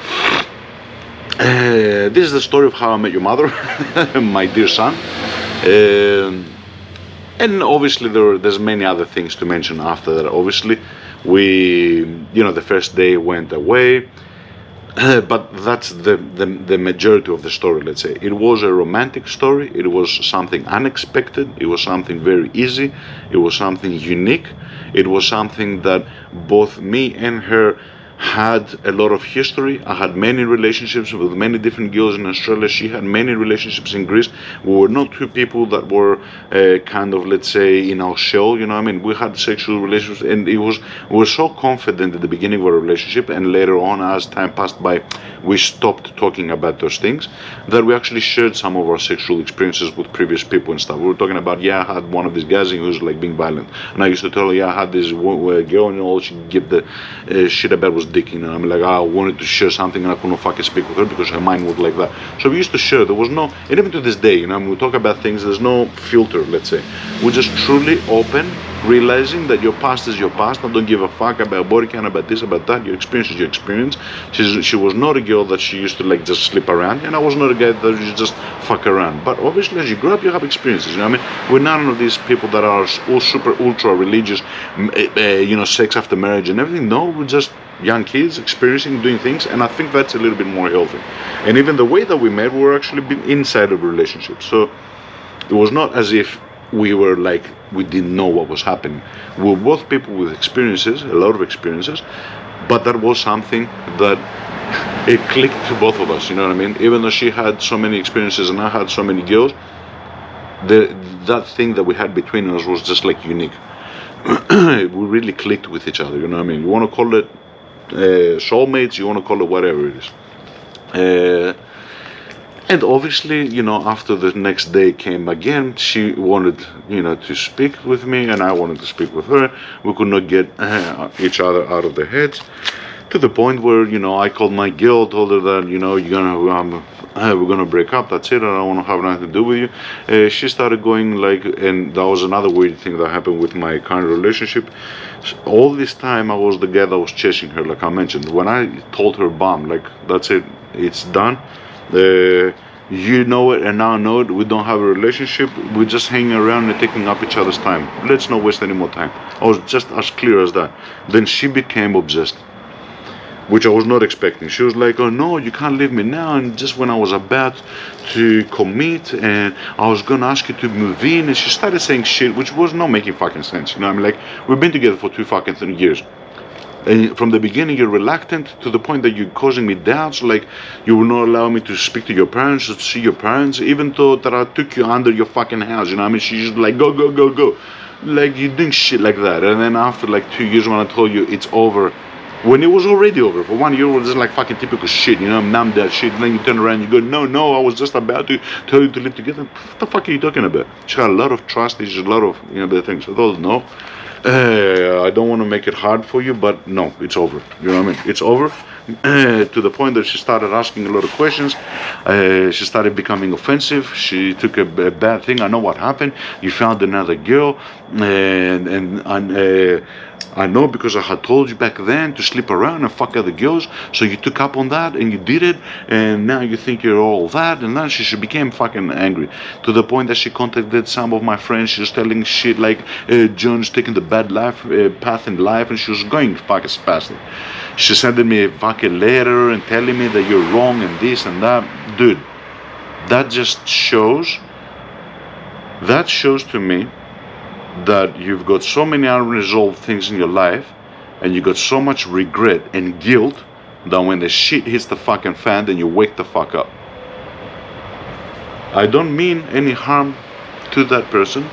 this is the story of how I met your mother, my dear son. And obviously there's many other things to mention after that. Obviously, the first day went away, but that's the majority of the story, let's say. It was a romantic story. It was something unexpected. It was something very easy. It was something unique. It was something that both me and her had a lot of history. I had many relationships with many different girls in Australia. She had many relationships in Greece. We were not two people that were kind of, let's say, in our shell, you know what I mean? We had sexual relationships, and we were so confident at the beginning of our relationship, and later on, as time passed by, we stopped talking about those things, that we actually shared some of our sexual experiences with previous people and stuff. We were talking about, yeah, I had one of these guys who was like being violent, and I used to tell her, yeah, I had this girl, and all she gave the shit about was dick, you know. I'm like, I wanted to share something and I couldn't fucking speak with her because her mind was like that. So we used to share. There was no, and even to this day, you know, we talk about things. There's no filter, let's say. We're just truly open, realizing that your past is your past. I don't give a fuck about body count, about this, about that. Your experience is your experience. She was not a girl that she used to like just slip around, and I was not a guy that you just fuck around. But obviously, as you grow up, you have experiences. You know what I mean? We're none of these people that are all super ultra religious, you know, sex after marriage and everything. No, we're just young kids experiencing, doing things, and I think that's a little bit more healthy. And even the way that we met, we were actually inside of a relationship. So it was not as if we were like, we didn't know what was happening. We were both people with experiences, a lot of experiences, but that was something that it clicked to both of us, you know what I mean? Even though she had so many experiences and I had so many girls, that thing that we had between us was just like unique. We really clicked with each other, you know what I mean? You want to call it soulmates, you want to call it whatever it is. And obviously, you know, after the next day came again, she wanted, you know, to speak with me, and I wanted to speak with her. We could not get each other out of the heads, to the point where, you know, I called my girl, told her that, you know, we're gonna break up. That's it. I don't want to have nothing to do with you. She started going like, and that was another weird thing that happened with my current relationship. All this time, I was the guy that was chasing her, like I mentioned. When I told her, "Bam, like that's it, it's done." You know it, and now I know it. We don't have a relationship. We're just hanging around and taking up each other's time. Let's not waste any more time. I was just as clear as that. Then she became obsessed, which I was not expecting. She was like, "Oh no, you can't leave me now." And just when I was about to commit and I was gonna ask you to move in, and she started saying shit which was not making fucking sense. You know, I mean, like, we've been together for 3 years. And from the beginning, you're reluctant to the point that you're causing me doubts. Like, you will not allow me to speak to your parents, to see your parents, even though that I took you under your fucking house. You know what I mean? She's just like, go, go, go, go. Like, you're doing shit like that. And then after like 2 years, when I told you it's over, when it was already over, for 1 year, it was just like fucking typical shit, you know, numb that shit. And then you turn around and you go, no, I was just about to tell you to live together. What the fuck are you talking about? She had a lot of trust, there's a lot of, you know, the things. I told her, no. I don't want to make it hard for you, but no, it's over. You know what I mean? It's over. To the point that she started asking a lot of questions. She started becoming offensive. She took a bad thing. I know what happened. You found another girl, and I know because I had told you back then to sleep around and fuck other girls. So you took up on that and you did it, and now you think you're all that. And then she became fucking angry to the point that she contacted some of my friends. She was telling shit like John's taking the bad life path in life, and she was going fucking spastic. She sent me a fucking letter and telling me that you're wrong and this and that. Dude, that just shows to me that you've got so many unresolved things in your life, and you got so much regret and guilt that when the shit hits the fucking fan, then you wake the fuck up. I don't mean any harm to that person,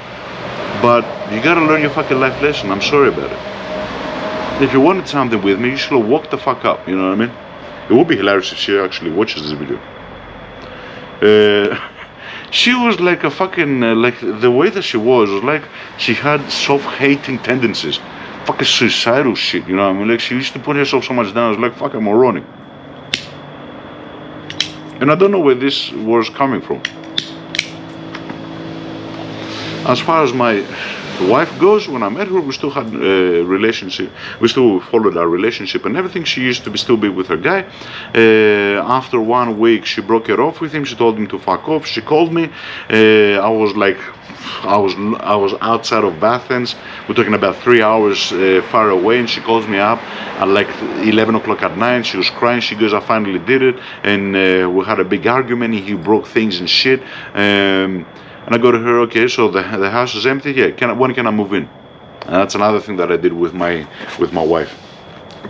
but you gotta learn your fucking life lesson. I'm sorry about it. If you wanted something with me, you should have walked the fuck up, you know what I mean? It would be hilarious if she actually watches this video. She was like a fucking, like, the way that she was like she had self-hating tendencies. Fucking suicidal shit, you know what I mean? Like, she used to put herself so much down, it was like fucking moronic. And I don't know where this was coming from. As far as my wife goes, when I met her, we still had a relationship. We still followed our relationship and everything. She used to still be with her guy. After 1 week, she broke it off with him. She told him to fuck off. She called me. I was outside of Athens. We're talking about 3 hours far away, and she calls me up at like 11 o'clock at night. She was crying. She goes, "I finally did it," and we had a big argument. He broke things and shit. And I go to her, "Okay, so the house is empty. Yeah, when can I move in?" And that's another thing that I did with my wife.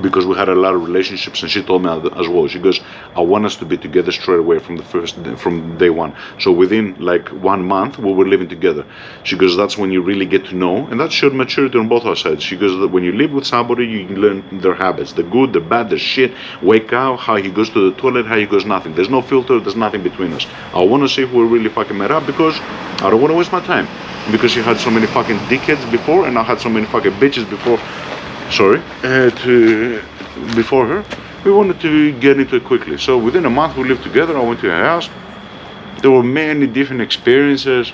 because we had a lot of relationships, and she told me as well. She goes, I want us to be together straight away from day one. So within like 1 month we were living together. She goes, that's when you really get to know, and that showed maturity on both our sides. She goes, that when you live with somebody, you learn their habits, the good, the bad, the shit, wake up, how he goes to the toilet, how he goes, nothing. There's no filter, there's nothing between us. I want to see if we're really fucking met up, because I don't want to waste my time, because she had so many fucking dickheads before, and I had so many fucking bitches before. Before her. We wanted to get into it quickly. So within a month we lived together. I went to her house. There were many different experiences.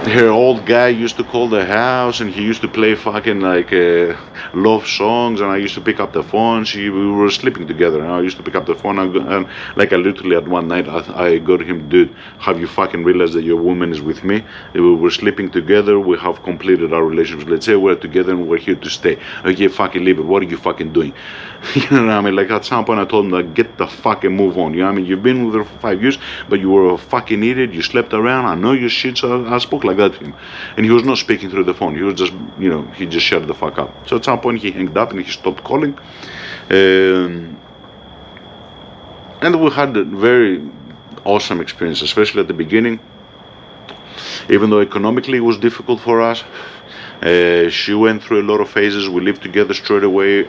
Her old guy used to call the house, and he used to play fucking like love songs, and I used to pick up the phone. We were sleeping together, and I used to pick up the phone, and like I literally at one night I go to him, dude, have you fucking realized that your woman is with me? We were sleeping together, we have completed our relationship. Let's say we're together and we're here to stay. Okay, fucking leave it. What are you fucking doing? You know what I mean? Like at some point I told him, like, get the fucking move on. You know what I mean? You've been with her for 5 years, but you were a fucking idiot. You slept around. I know your shit. So I spoke like that to him, and he was not speaking through the phone. He was just, you know, he just shut the fuck up. So at some point he hanged up and he stopped calling, and we had a very awesome experience, especially at the beginning. Even though economically it was difficult for us, she went through a lot of phases. We lived together straight away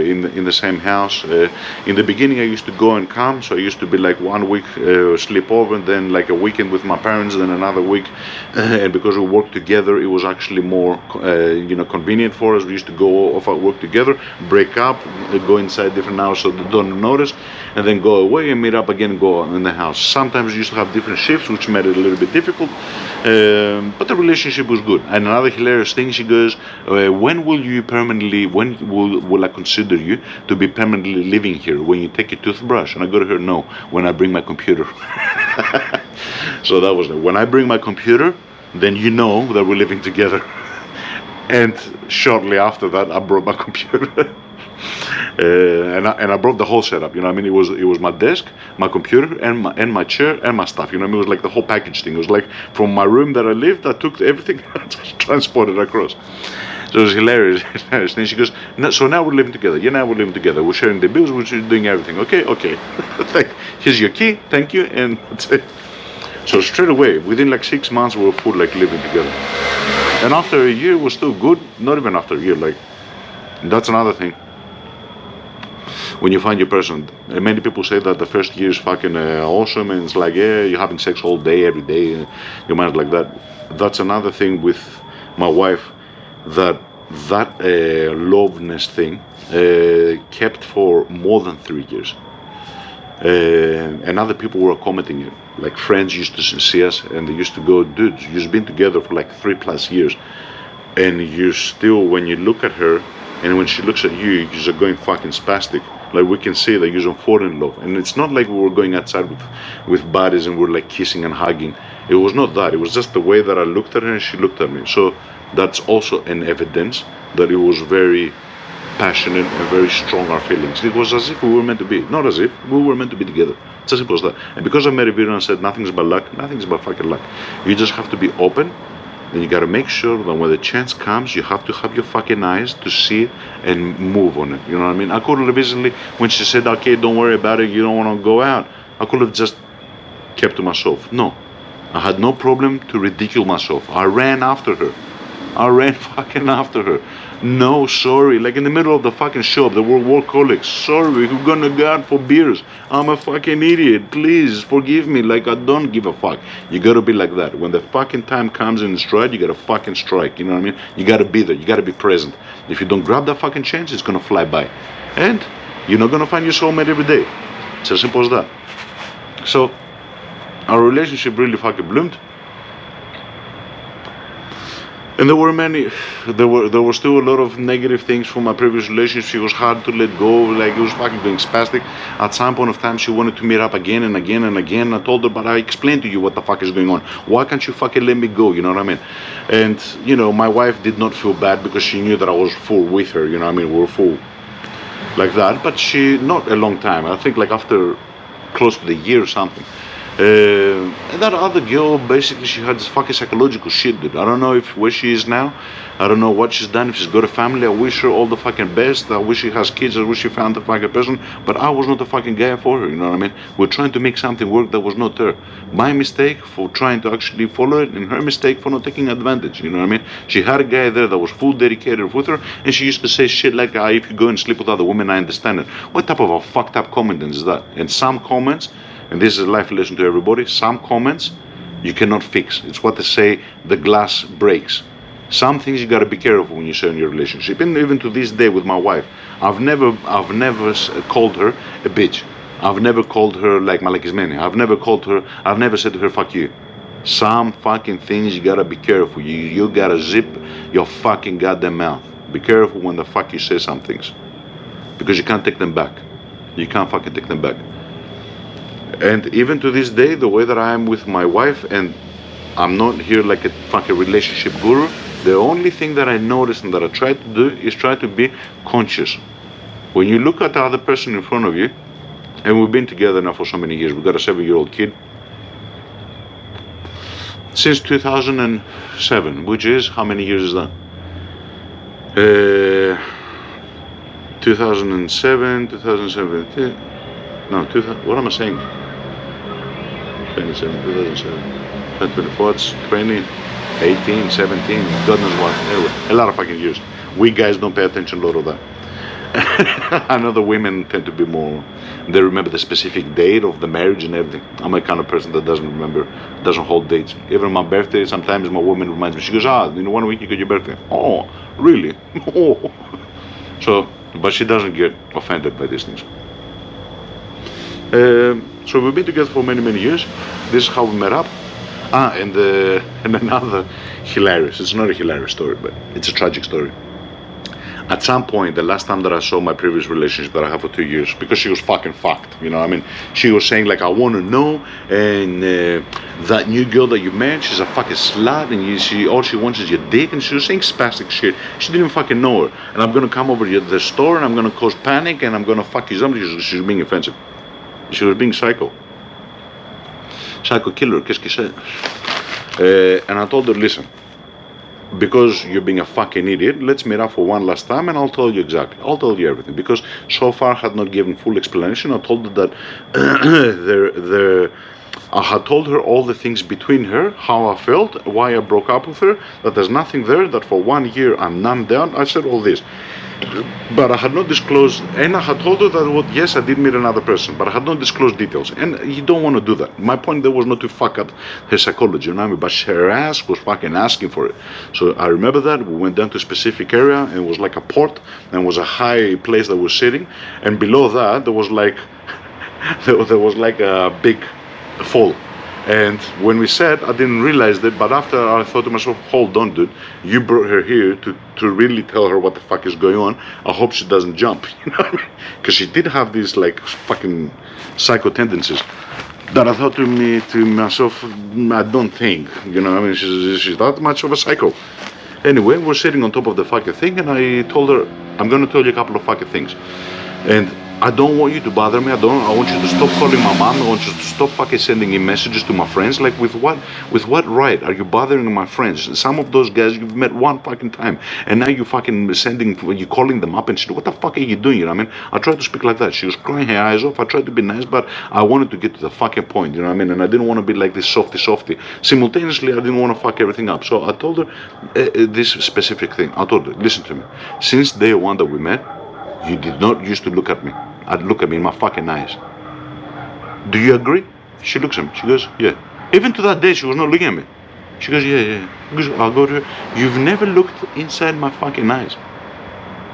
in the same house. In the beginning I used to go and come, so I used to be like 1 week sleep over, and then like a weekend with my parents, then another week. And because we worked together, it was actually more convenient for us. We used to go off at work together, break up, go inside different hours so they don't notice, and then go away and meet up again and go in the house. Sometimes we used to have different shifts, which made it a little bit difficult, but the relationship was good. And another hilarious thing, she goes, when will I consider you to be permanently living here? When you take a toothbrush? And I go to her, no, when I bring my computer. So that was it. When I bring my computer, then you know that we're living together. And shortly after that I brought my computer. And I brought the whole setup, you know what I mean? It was my desk, my computer, and my chair, and my stuff, you know what I mean? It was like the whole package thing. It was like from my room that I lived, I took everything and just transported across. So it was hilarious. Then she goes, no, so now we're living together. Yeah, now we're living together. We're sharing the bills, we're doing everything. Okay. Here's your key, thank you, and that's it. So straight away, within like 6 months, we were full like living together. And after a year, it was still good. Not even after a year, like, that's another thing. When you find your person, many people say that the first year is fucking awesome, and it's like, yeah, you're having sex all day, every day, your mind's like that. That's another thing with my wife, that loveness thing kept for more than 3 years. And other people were commenting it. Like friends used to see us, and they used to go, dude, you've been together for like 3+ years, and you still, when you look at her, and when she looks at you, you're going fucking spastic. Like we can see that you're falling in love. And it's not like we were going outside with bodies and we're like kissing and hugging. It was not that. It was just the way that I looked at her and she looked at me. So that's also an evidence that it was very passionate and very strong, our feelings. It was as if we were meant to be. Not as if, we were meant to be together. It's as simple as that. And because I met a video and said nothing's about luck, nothing's about fucking luck. You just have to be open. Then you gotta make sure that when the chance comes, you have to have your fucking eyes to see it and move on it. You know what I mean? I could have easily, when she said, okay, don't worry about it, you don't want to go out, I could have just kept to myself. No. I had no problem to ridicule myself. I ran after her. I ran fucking after her. No, sorry, like in the middle of the fucking shop, there were work colleagues. Sorry, we're gonna go out for beers. I'm a fucking idiot. Please forgive me. Like, I don't give a fuck. You gotta be like that. When the fucking time comes in stride, you gotta fucking strike. You know what I mean? You gotta be there. You gotta be present. If you don't grab that fucking chance, it's gonna fly by. And you're not gonna find your soulmate every day. It's as simple as that. So, our relationship really fucking bloomed. And there were still a lot of negative things from my previous relationship. It was hard to let go, like it was fucking going spastic. At some point of time, she wanted to meet up again and again and again. I told her, but I explained to you what the fuck is going on. Why can't you fucking let me go, you know what I mean? And, you know, my wife did not feel bad because she knew that I was full with her, you know what I mean? We were full like that, but not a long time. I think like after close to the year or something. And that other girl, basically, she had this fucking psychological shit, dude. I don't know if where she is now. I don't know what she's done. If she's got a family, I wish her all the fucking best. I wish she has kids. I wish she found the fucking person. But I was not the fucking guy for her. You know what I mean? We're trying to make something work that was not there. My mistake for trying to actually follow it, and her mistake for not taking advantage. You know what I mean? She had a guy there that was full dedicated with her, and she used to say shit like, "If you go and sleep with other women, I understand it." What type of a fucked up comment is that? And some comments. And this is a life lesson to everybody. Some comments you cannot fix. It's what they say, the glass breaks. Some things you gotta be careful when you say in your relationship. And even to this day with my wife, I've never called her a bitch. I've never called her like Malakismeni. I've never said to her, fuck you. Some fucking things you gotta be careful. You gotta zip your fucking goddamn mouth. Be careful when the fuck you say some things. Because you can't take them back. You can't fucking take them back. And even to this day, the way that I am with my wife, and I'm not here like a fucking relationship guru, the only thing that I notice and that I try to do is try to be conscious. When you look at the other person in front of you, and we've been together now for so many years, we've got a 7-year-old kid, since 2007, which is, how many years is that? 2007, 2017, no, what am I saying? 27, 2007, 2024, it's 20, 18, 17, God knows what. Anyway, a lot of fucking years. We guys don't pay attention to a lot of that. I know the women tend to be more, they remember the specific date of the marriage and everything. I'm a kind of person that doesn't hold dates. Even my birthday, sometimes my woman reminds me, she goes, in 1 week you got your birthday. Oh, really? Oh. So, but she doesn't get offended by these things. So we've been together for many, many years. This is how we met up. And another hilarious, it's not a hilarious story, but it's a tragic story. At some point, the last time that I saw my previous relationship that I had for 2 years, because she was fucking fucked, you know what I mean? She was saying like, I want to know, and that new girl that you met, she's a fucking slut, and all she wants is your dick, and she was saying spastic shit. She didn't even fucking know her. And I'm going to come over to the store, and I'm going to cause panic, and I'm going to fuck you somebody. She was being offensive. She was being psycho. Psycho killer, qu'est-ce que c'est? And I told her, listen, because you're being a fucking idiot, let's meet up for one last time and I'll tell you exactly. I'll tell you everything. Because so far I had not given full explanation. I told her that I had told her all the things between her, how I felt, why I broke up with her, that there's nothing there, that for 1 year I'm numb down. I said all this. But I had not disclosed, and I had told her that, yes, I did meet another person, but I had not disclosed details. And you don't want to do that. My point there was not to fuck up her psychology, you know what I mean? But her ass was fucking asking for it. So I remember that. We went down to a specific area, and it was like a port, and it was a high place that was sitting. And below that, there was like, there was like a big fall. And when we said, I didn't realize that, but after I thought to myself, hold on, dude, you brought her here to really tell her what the fuck is going on. I hope she doesn't jump, you know what I mean? Because she did have these like fucking psycho tendencies that I thought to myself, I don't think, you know what I mean, she's not much of a psycho. Anyway, we're sitting on top of the fucking thing, and I told her, I'm going to tell you a couple of fucking things. And I don't want you to bother me. I want you to stop calling my mom. I want you to stop fucking sending in messages to my friends. Like, with what right are you bothering my friends? Some of those guys you've met one fucking time, and now you fucking you calling them up and shit. What the fuck are you doing? You know what I mean? I tried to speak like that. She was crying her eyes off. I tried to be nice, but I wanted to get to the fucking point. You know what I mean? And I didn't want to be like this softy. Simultaneously, I didn't want to fuck everything up. So I told her this specific thing. I told her, listen to me. Since day one that we met, you did not used to look at me. I'd look at me in my fucking eyes. Do you agree? She looks at me. She goes, yeah. Even to that day, she was not looking at me. She goes, yeah. I'll go to her. You've never looked inside my fucking eyes.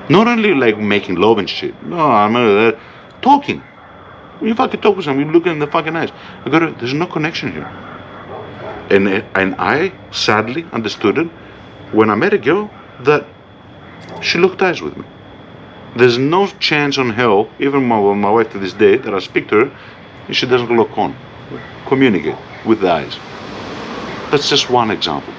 Not only like making love and shit. No, I'm not that. Talking. When you fucking talk with someone, you look in the fucking eyes. I go, there's no connection here. And I sadly understood it when I met a girl that she looked eyes with me. There's no chance on hell, even my wife to this day, that I speak to her and she doesn't look on, communicate with the eyes. That's just one example.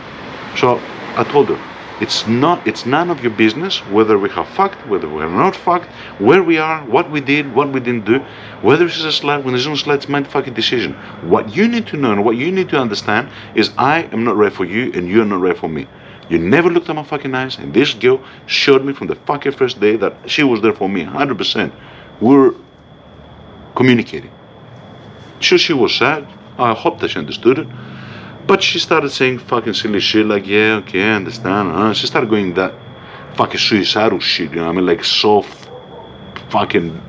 So I told her, It's none of your business whether we have fucked, whether we have not fucked, where we are, what we did, what we didn't do, whether she's a slut, when there's no slut, it's my fucking decision. What you need to know and what you need to understand is I am not ready for you and you are not ready for me. You never looked at my fucking eyes, and this girl showed me from the fucking first day that she was there for me, 100%. We're communicating. Sure, she was sad. I hope that she understood it. But she started saying fucking silly shit like, yeah, okay, I understand. She started going that fucking suicidal shit, you know what I mean? Like soft fucking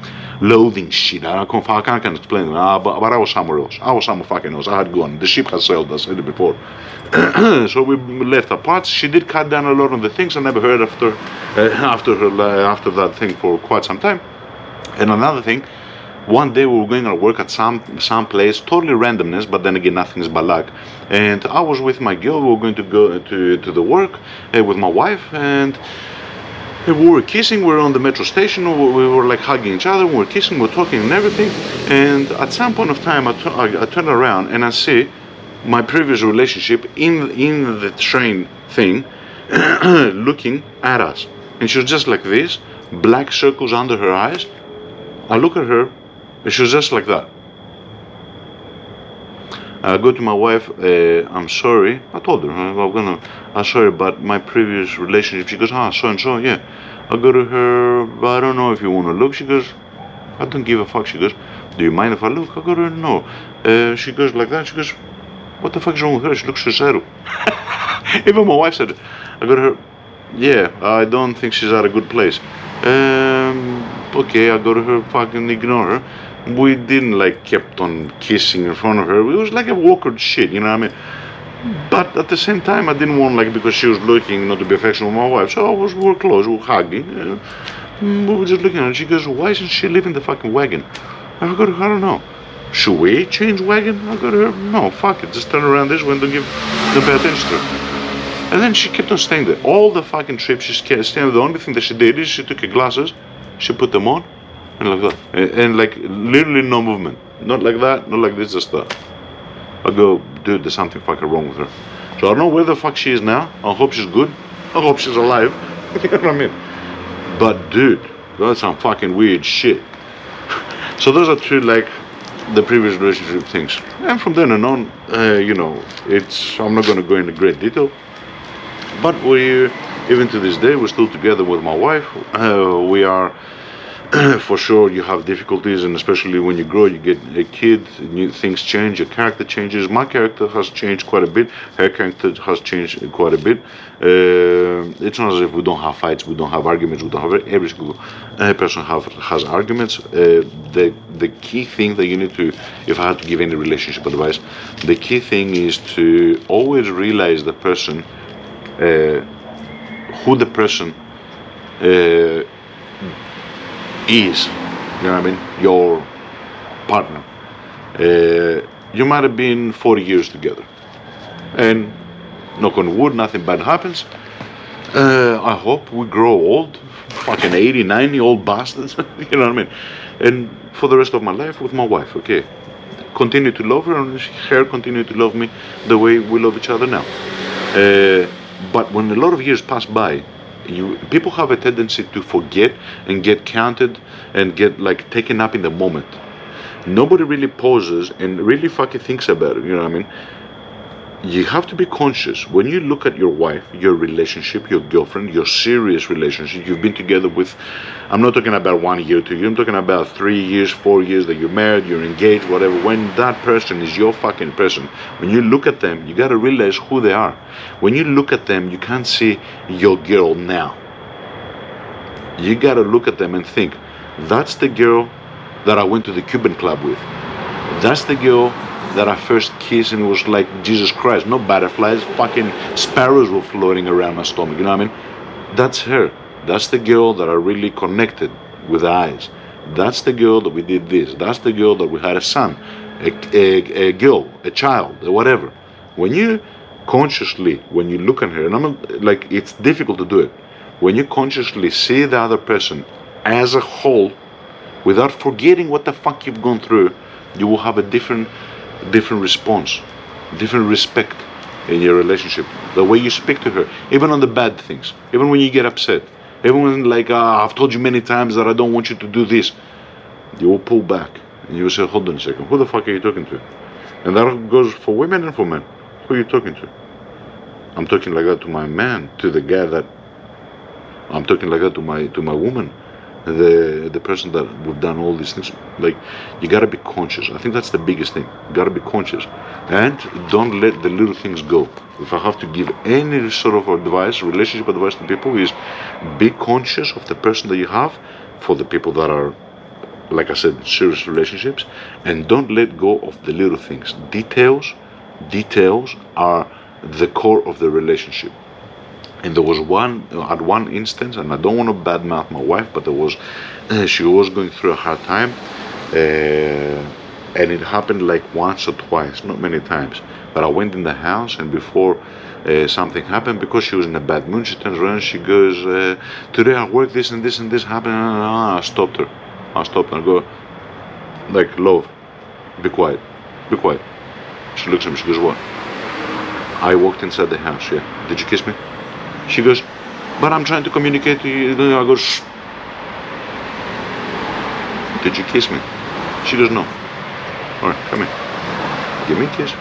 loathing shit. I can't explain it. But I was somewhere else. I was somewhere fucking else. I had gone. The ship had sailed, I said it before. So we left apart. She did cut down a lot of the things. I never heard after that thing for quite some time. And another thing, one day we were going to work at some place, totally randomness, but then again nothing is bad luck. And I was with my girl, we were going to go to the work with my wife, and we were kissing, we were on the metro station, we were like hugging each other, we were kissing, we were talking and everything. And at some point of time I turned around and I see my previous relationship in the train thing looking at us. And she was just like this, black circles under her eyes. I look at her, and she was just like that. I go to my wife, I'm sorry. I told her, I'm sorry about my previous relationship. She goes, so and so, yeah. I go to her, I don't know if you want to look. She goes, I don't give a fuck. She goes, do you mind if I look? I go to her, no. She goes like that. She goes, what the fuck is wrong with her? She looks suicidal. Even my wife said it. I go to her, yeah, I don't think she's at a good place. Okay, I go to her, fucking ignore her. We didn't like kept on kissing in front of her. It was like a awkward shit, you know what I mean? But at the same time, I didn't want like because she was looking not to be affectionate with my wife. So we were close, we were hugging. We were just looking at her. She goes, why isn't she leaving the fucking wagon? I go to her, I don't know. Should we change wagon? I go to her, no, fuck it. Just turn around this way and don't pay attention to her. And then she kept on staying there. All the fucking trip she kept staying there. The only thing that she did is she took her glasses, she put them on, and like that. And like literally no movement. Not like that, not like this, just that. I go, dude, there's something fucking wrong with her. So I don't know where the fuck she is now. I hope she's good. I hope she's alive. You know what I mean? But dude, that's some fucking weird shit. So those are two like the previous relationship things. And from then on, you know, I'm not going to go into great detail. But even to this day, we're still together with my wife. We are, for sure, you have difficulties, and especially when you grow, you get a kid, new things change, your character changes. My character has changed quite a bit. Her character has changed quite a bit. It's not as if we don't have fights, we don't have arguments, we don't have every single person has arguments. The key thing that you need to, if I had to give any relationship advice, the key thing is to always realize the person, who the person is, you know what I mean, your partner. You might have been 40 years together, and knock on wood, nothing bad happens. I hope we grow old, fucking 80, 90, old bastards, you know what I mean, and for the rest of my life with my wife, okay, continue to love her, and her continue to love me the way we love each other now. But when a lot of years pass by, people have a tendency to forget and get counted and get like taken up in the moment. Nobody really pauses and really fucking thinks about it, you know what I mean? You have to be conscious when you look at your wife, your relationship, your girlfriend, your serious relationship you've been together with. I'm not talking about 1 year, 2 years, I'm talking about 3 years, 4 years that you're married, you're engaged, whatever. When that person is your fucking person, when you look at them, you gotta realize who they are. When you look at them, you can't see your girl now. You gotta look at them and think, that's the girl that I went to the Cuban club with. That's the girl that I first kissed and it was like Jesus Christ, no butterflies, fucking sparrows were floating around my stomach, you know what I mean? That's her. That's the girl that I really connected with the eyes. That's the girl that we did this. That's the girl that we had a son, a girl, a child, whatever. When you consciously, when you look at her, and I'm like, it's difficult to do it. When you consciously see the other person as a whole, without forgetting what the fuck you've gone through, you will have a different response, different respect, in your relationship, the way you speak to her, even on the bad things, even when you get upset, even when like I've told you many times that I don't want you to do this, you will pull back and you will say, hold on a second, who the fuck are you talking to? And that goes for women and for men. Who are you talking to? I'm talking like that to my man, to the guy that I'm talking like that to my woman, the person that we've done all these things. Like, you gotta be conscious. I think that's the biggest thing. You gotta be conscious, and don't let the little things go. If I have to give any sort of advice, relationship advice to people, is be conscious of the person that you have. For the people that are, like I said, serious relationships, and don't let go of the little things. Details are the core of the relationship. And there was one instance, and I don't want to badmouth my wife, but she was going through a hard time, and it happened like once or twice, not many times. But I went in the house, and before something happened, because she was in a bad mood, she turns around and she goes, today at work this and this and this happened. I stopped her. I go, like, love, be quiet. She looks at me, she goes, what? I walked inside the house, yeah. Did you kiss me? She goes, but I'm trying to communicate to you. I go, shh. Did you kiss me? She goes, no. All right, come here. Give me a kiss.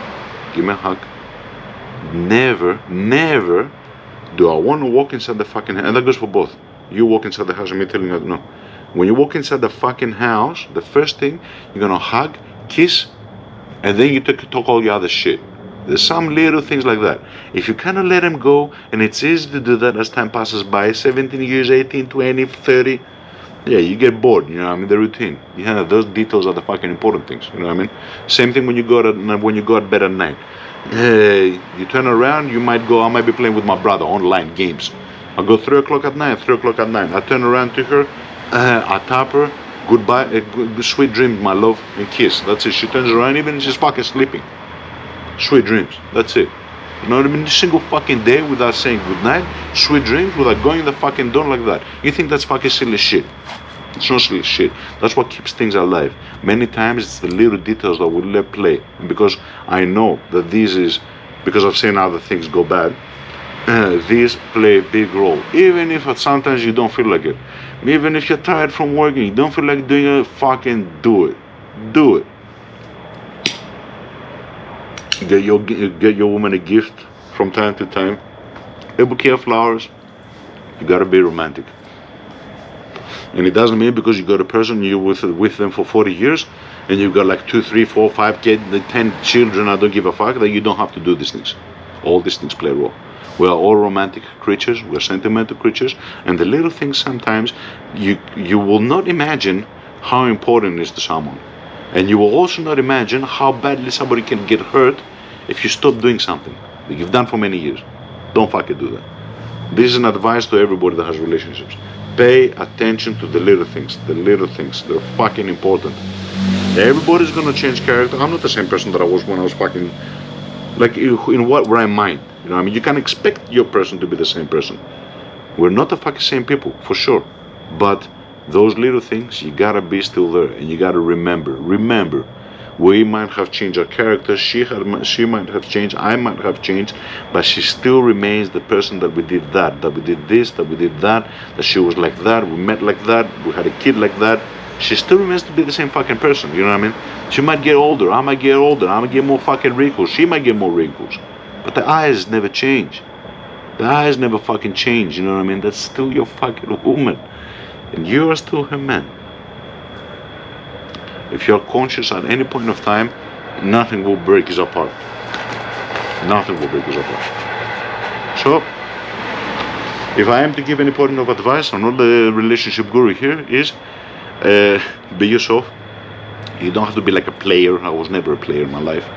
Give me a hug. Never do I want to walk inside the fucking house. And that goes for both. You walk inside the house and me telling you, no. When you walk inside the fucking house, the first thing, you're going to hug, kiss, and then you talk all the other shit. There's some little things like that. If you kind of let them go, and it's easy to do that as time passes by, 17 years, 18, 20, 30, yeah, you get bored, you know what I mean, the routine. Yeah, those details are the fucking important things, you know what I mean? Same thing when you go to bed at night. You turn around, I might be playing with my brother, online games. I go 3 o'clock at night. I turn around to her, I tap her, goodbye, sweet dreams, my love, and kiss. That's it. She turns around, even if she's fucking sleeping. Sweet dreams. That's it. You know what I mean? A single fucking day without saying goodnight, sweet dreams, without going the fucking door like that. You think that's fucking silly shit? It's not silly shit. That's what keeps things alive. Many times it's the little details that we let play. Because I know that because I've seen other things go bad, these play a big role. Even if sometimes you don't feel like it. Even if you're tired from working, you don't feel like doing it, fucking do it. Do it. Get your woman a gift from time to time. A bouquet of flowers. You gotta be romantic. And it doesn't mean because you got a person you're with them for 40 years and you've got like 2, 3, 4, 5 kids, 10 children, I don't give a fuck, that you don't have to do these things. All these things play a role. We are all romantic creatures, we're sentimental creatures, and the little things sometimes you will not imagine how important it is to someone. And you will also not imagine how badly somebody can get hurt if you stop doing something that you've done for many years. Don't fucking do that. This is an advice to everybody that has relationships. Pay attention to the little things. The little things. They're fucking important. Everybody's gonna change character. I'm not the same person that I was when I was fucking... Like, in what right mind? You know what I mean? You can't expect your person to be the same person. We're not the fucking same people, for sure. But those little things, you gotta be still there, and you gotta remember, we might have changed our character, she might have changed, I might have changed, but she still remains the person that we did that we did this, that we did that she was like that, we met like that, we had a kid like that. She still remains to be the same fucking person, you know what I mean? She might get older, I might get older, I might get more fucking wrinkles, she might get more wrinkles, but the eyes never change. The eyes never fucking change, you know what I mean? That's still your fucking woman. And you are still her man. If you're conscious at any point of time, nothing will break us apart. Nothing will break us apart. So, if I am to give any point of advice, I'm not the relationship guru here, is be yourself. You don't have to be like a player. I was never a player in my life.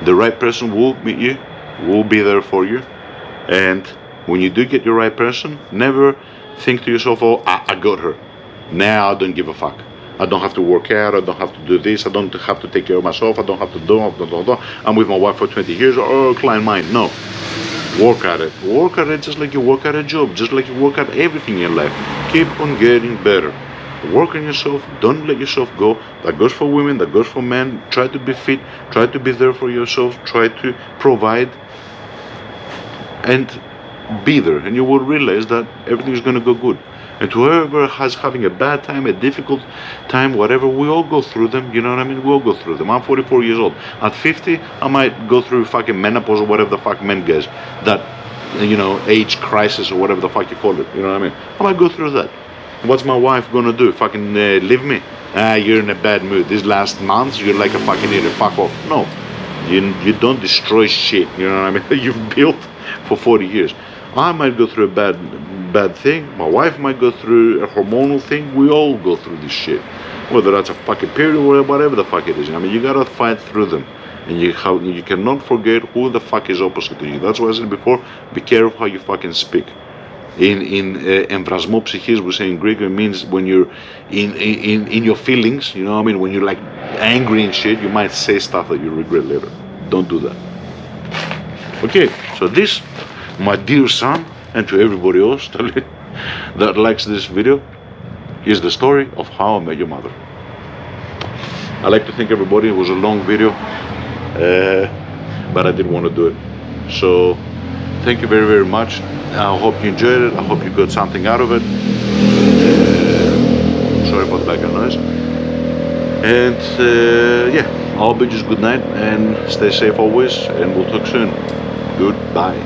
The right person will meet you, will be there for you. And when you do get your right person, never think to yourself, oh, I got her. Now I don't give a fuck. I don't have to work out, I don't have to do this, I don't have to take care of myself, I don't have to do. I'm with my wife for 20 years, oh, client mine. No. Work at it. Work at it just like you work at a job, just like you work at everything in life. Keep on getting better. Work on yourself, don't let yourself go. That goes for women, that goes for men. Try to be fit, try to be there for yourself, try to provide. and be there, and you will realize that everything is going to go good. And to whoever has having a bad time, a difficult time, whatever, we all go through them. You know what I mean? We all go through them. I'm 44 years old. At 50, I might go through fucking menopause or whatever the fuck men guess. That, age crisis or whatever the fuck you call it. You know what I mean? I might go through that. What's my wife gonna do? Fucking leave me? You're in a bad mood. These last months, you're like a fucking idiot. Fuck off. No. You don't destroy shit. You know what I mean? You've built for 40 years. I might go through a bad thing. My wife might go through a hormonal thing. We all go through this shit. Whether that's a fucking period or whatever the fuck it is. I mean, you gotta fight through them. And you cannot forget who the fuck is opposite to you. That's what I said before. Be careful how you fucking speak. In emvrasmo psychis, we say in Greek, it means when you're in your feelings, you know what I mean? When you're like angry and shit, you might say stuff that you regret later. Don't do that. Okay, so this, my dear son, and to everybody else that likes this video, is the story of how I met your mother. I like to thank everybody. It was a long video, but I didn't want to do it. So thank you very, very much. I hope you enjoyed it. I hope you got something out of it. Sorry about the background noise. And yeah, I'll bid you good night and stay safe always. And we'll talk soon. Goodbye.